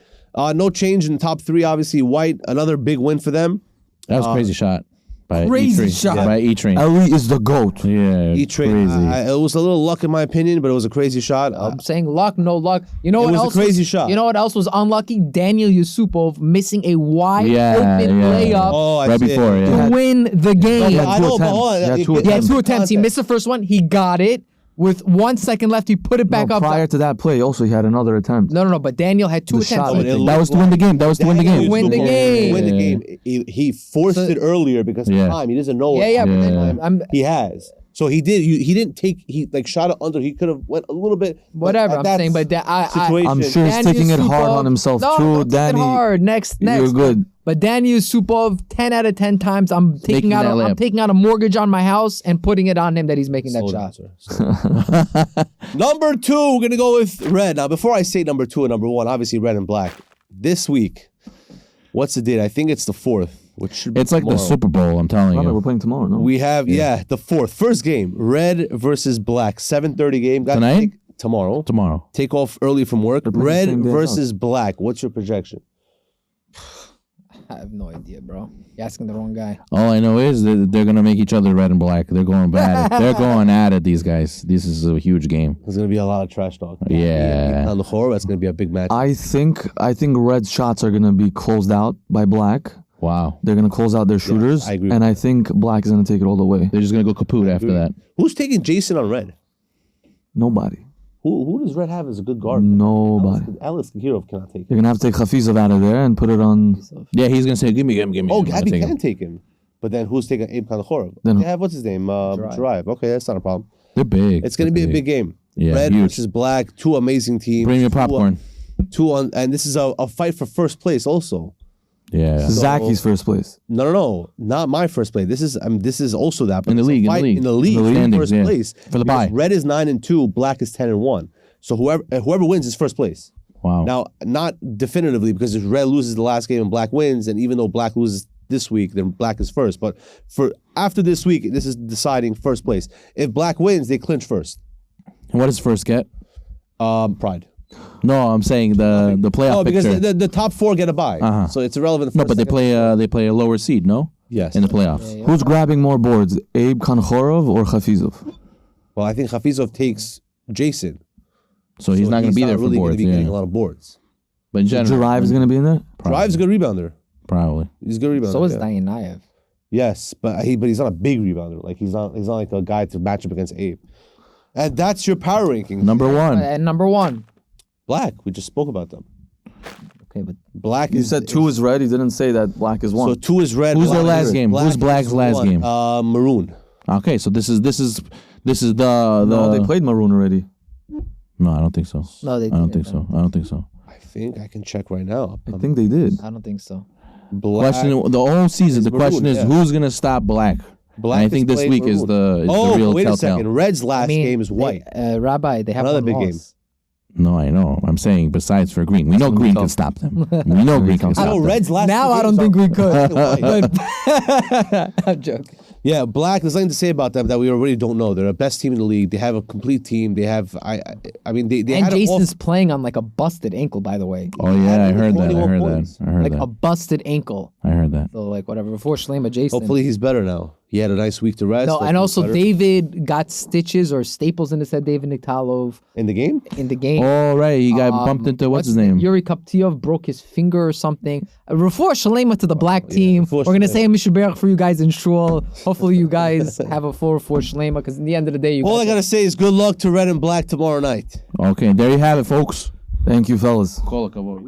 Speaker 4: No change in the top 3. Obviously, white. Another big win for them.
Speaker 2: That was a crazy shot by
Speaker 1: Crazy
Speaker 2: E-Train.
Speaker 1: shot.
Speaker 2: By E-Train.
Speaker 3: Ali is the GOAT.
Speaker 2: Yeah.
Speaker 4: E-Train.
Speaker 2: Crazy.
Speaker 4: It was a little luck in my opinion, but it was a crazy shot.
Speaker 1: I'm saying luck, no luck. You know
Speaker 4: It
Speaker 1: what
Speaker 4: was a
Speaker 1: else?
Speaker 4: crazy shot.
Speaker 1: You know what else was unlucky? Daniel Yusupov missing a wide open layup
Speaker 4: oh, I
Speaker 2: right
Speaker 4: see it.
Speaker 2: before,
Speaker 1: to
Speaker 2: yeah.
Speaker 1: win the game.
Speaker 4: I know, but hold on.
Speaker 3: Yeah, two
Speaker 1: Yeah,
Speaker 3: attempts.
Speaker 1: 2 attempts. He missed the first one. He got it. With 1 second left, he put it back
Speaker 3: No,
Speaker 1: up.
Speaker 3: prior to that play, also he had another attempt.
Speaker 1: No. But Daniel had 2
Speaker 3: The
Speaker 1: attempts.
Speaker 3: shot, I think.
Speaker 2: That was to win the game. That was to win the game.
Speaker 1: Win the game.
Speaker 4: Win the
Speaker 2: Yeah.
Speaker 4: game. He forced it earlier because of
Speaker 2: Yeah.
Speaker 4: time. He doesn't know it.
Speaker 1: Yeah. But
Speaker 2: Yeah.
Speaker 1: then I'm
Speaker 4: He has. So he did. He didn't take. He like shot it under. He could have went a little bit. but
Speaker 1: whatever.
Speaker 4: at
Speaker 1: I'm
Speaker 4: that
Speaker 1: saying, but
Speaker 4: situation.
Speaker 3: I'm sure he's taking it hard on himself
Speaker 1: no,
Speaker 3: too.
Speaker 1: don't take it
Speaker 3: Danny,
Speaker 1: hard. Next.
Speaker 3: you're good.
Speaker 1: But Daniel Supov, 10 out of 10 times, I'm taking
Speaker 2: Making
Speaker 1: out
Speaker 2: that layup.
Speaker 1: I'm taking out a mortgage on my house and putting it on him that he's making that shot.
Speaker 4: Number 2, we're gonna go with red. Now, before I say number 2 and number 1, obviously red and black. This week, what's the date? I think it's the 4th, which should be
Speaker 2: It's like the
Speaker 4: tomorrow.
Speaker 2: Super Bowl, I'm telling
Speaker 3: Brother,
Speaker 2: you.
Speaker 3: we're playing tomorrow, no?
Speaker 4: We have the 4th, first game, red versus black, 7:30 game. Got to
Speaker 2: Tonight?
Speaker 4: take- tomorrow.
Speaker 2: Tomorrow.
Speaker 4: Take off early from work.
Speaker 3: playing the
Speaker 4: Red
Speaker 3: same day as
Speaker 4: versus black. What's your projection?
Speaker 1: I have no idea, bro. You're asking the wrong guy.
Speaker 2: All I know is that they're gonna make each other red and black. They're going bad. They're going at it. These guys. This is a huge game.
Speaker 4: There's gonna be a lot of trash talk.
Speaker 2: Yeah.
Speaker 4: On the horror, that's gonna be a big match.
Speaker 3: I think Red's shots are gonna be closed out by Black.
Speaker 2: Wow.
Speaker 3: They're gonna close out their shooters,
Speaker 4: I agree
Speaker 3: and
Speaker 4: with
Speaker 3: I think Black is gonna take it all the way.
Speaker 2: They're just gonna go kaput after that.
Speaker 4: Who's taking Jason on red?
Speaker 3: Nobody.
Speaker 4: Who does Red have as a good guard?
Speaker 3: Nobody.
Speaker 4: Alex Kahirov cannot take him.
Speaker 3: They're gonna have to take Hafizov out of there and put it on.
Speaker 2: Yeah, he's gonna say, "Give me."
Speaker 4: Oh,
Speaker 2: I'm gonna
Speaker 4: Gabby
Speaker 2: take
Speaker 4: can
Speaker 2: him.
Speaker 4: take him. But then who's taking Abe Khanahorov?
Speaker 3: Then-
Speaker 4: They have, what's his name? Jarive. Okay, that's not a problem.
Speaker 2: They're big.
Speaker 4: It's going to be a big game.
Speaker 2: Yeah,
Speaker 4: Red
Speaker 2: huge.
Speaker 4: versus Black, two amazing teams.
Speaker 2: Bring me popcorn.
Speaker 4: And this is a fight for first place also.
Speaker 2: Yeah.
Speaker 3: Zaki's first place.
Speaker 4: No, not my first place. This is also that. But
Speaker 2: In the
Speaker 4: it's a
Speaker 2: league, in the
Speaker 4: fight
Speaker 2: league.
Speaker 4: in the league,
Speaker 2: Standings,
Speaker 4: first
Speaker 2: yeah.
Speaker 4: place
Speaker 2: For the
Speaker 4: Because
Speaker 2: bye.
Speaker 4: Red is 9-2, Black is 10-1. So whoever wins is first place.
Speaker 2: Wow.
Speaker 4: Now, not definitively because if Red loses the last game and Black wins, and even though Black loses this week, then Black is first. But for after this week, this is deciding first place. If Black wins, they clinch first.
Speaker 2: What does first get?
Speaker 4: Pride.
Speaker 2: No, I'm saying the playoff
Speaker 4: Oh, because
Speaker 2: picture.
Speaker 4: the top four get a bye,
Speaker 2: Uh-huh.
Speaker 4: so it's irrelevant.
Speaker 2: No, but they play a lower seed. No.
Speaker 4: Yes.
Speaker 2: In the playoffs.
Speaker 3: Who's grabbing more boards, Abe Khanahorov or Hafizov?
Speaker 4: Well, I think Hafizov takes Jason.
Speaker 2: So he's not going to be there for
Speaker 4: really
Speaker 2: boards.
Speaker 4: Gonna be getting a
Speaker 2: Yeah.
Speaker 4: lot of boards.
Speaker 2: But in general,
Speaker 3: Jarive is gonna be in there.
Speaker 4: Drive's a good rebounder.
Speaker 2: probably.
Speaker 4: He's a good rebounder.
Speaker 1: So is
Speaker 4: yeah.
Speaker 1: Dayanayev.
Speaker 4: Yes, but he's not a big rebounder. Like he's not like a guy to match up against Abe. And that's your power ranking.
Speaker 2: Number one.
Speaker 1: And number one.
Speaker 4: Black. We just spoke about them.
Speaker 1: Okay, but
Speaker 4: Black.
Speaker 3: You said 2 is red. He didn't say that Black is
Speaker 4: So
Speaker 3: 1.
Speaker 4: 2 is red.
Speaker 2: Who's their
Speaker 4: Black
Speaker 2: last
Speaker 4: is-
Speaker 2: game?
Speaker 4: Black
Speaker 2: Who's Black's
Speaker 4: is
Speaker 2: last
Speaker 4: 1.
Speaker 2: game?
Speaker 4: Maroon.
Speaker 2: Okay, so this is the
Speaker 3: No, they played Maroon already.
Speaker 2: No, I don't think so.
Speaker 1: no, they
Speaker 2: I don't
Speaker 1: didn't.
Speaker 2: think so. I don't think so.
Speaker 4: I think I can check right now.
Speaker 3: I think they did.
Speaker 1: I don't think so.
Speaker 4: Black.
Speaker 2: Question the whole season.
Speaker 4: is
Speaker 2: The question
Speaker 4: Maroon,
Speaker 2: is
Speaker 4: yeah.
Speaker 2: who's gonna stop Black?
Speaker 4: Black
Speaker 2: And I
Speaker 4: is
Speaker 2: think this
Speaker 4: playing
Speaker 2: week is
Speaker 4: Maroon.
Speaker 2: the real
Speaker 4: wait a
Speaker 2: telltale.
Speaker 4: second. Red's last
Speaker 1: I mean,
Speaker 4: game is white.
Speaker 1: Rabbi, they have
Speaker 4: Another
Speaker 1: one
Speaker 4: big game.
Speaker 1: loss.
Speaker 2: No, I know. I'm saying besides for Green, we know
Speaker 3: gonna be
Speaker 2: Green
Speaker 3: tough.
Speaker 2: can stop them. We know Green can
Speaker 3: I
Speaker 4: I
Speaker 2: stop
Speaker 4: know
Speaker 2: them.
Speaker 4: Red's last.
Speaker 1: Now
Speaker 4: two
Speaker 1: I don't
Speaker 4: games
Speaker 1: think we
Speaker 4: are
Speaker 1: could.
Speaker 4: black and white.
Speaker 1: I'm joking.
Speaker 4: Yeah, Black. There's nothing to say about them that we already don't know. They're the best team in the league. They have a complete team. They have. I mean, they
Speaker 1: And
Speaker 4: had it all-
Speaker 1: Jason's playing on like a busted ankle, by the way.
Speaker 2: Oh yeah, I
Speaker 4: Had
Speaker 2: heard that. I
Speaker 4: 21
Speaker 2: heard
Speaker 4: points.
Speaker 2: that. I heard
Speaker 1: Like
Speaker 2: that.
Speaker 1: a busted ankle.
Speaker 2: I heard that.
Speaker 1: So like whatever. Before Shlema Jason.
Speaker 4: Hopefully he's better now. He had a nice week to rest.
Speaker 1: No,
Speaker 4: Hopefully
Speaker 1: and
Speaker 4: he's
Speaker 1: also
Speaker 4: better.
Speaker 1: David got stitches or staples in his head. David Niktalov
Speaker 4: in the game.
Speaker 1: in the game.
Speaker 2: Oh right, he got bumped into what's his name?
Speaker 1: Yuri Kaptiov broke his finger or something. Before Shalema to the black team,
Speaker 4: before
Speaker 1: we're gonna
Speaker 4: Shalema.
Speaker 1: say a Mishaberach for you guys in Shul. Hopefully you guys have a 4-4 Shalema because in the end of the day, you
Speaker 4: All I
Speaker 1: guys
Speaker 4: gotta say is good luck to Red and Black tomorrow night.
Speaker 2: Okay, there you have it, folks.
Speaker 3: Thank you, fellas.
Speaker 2: Call a couple.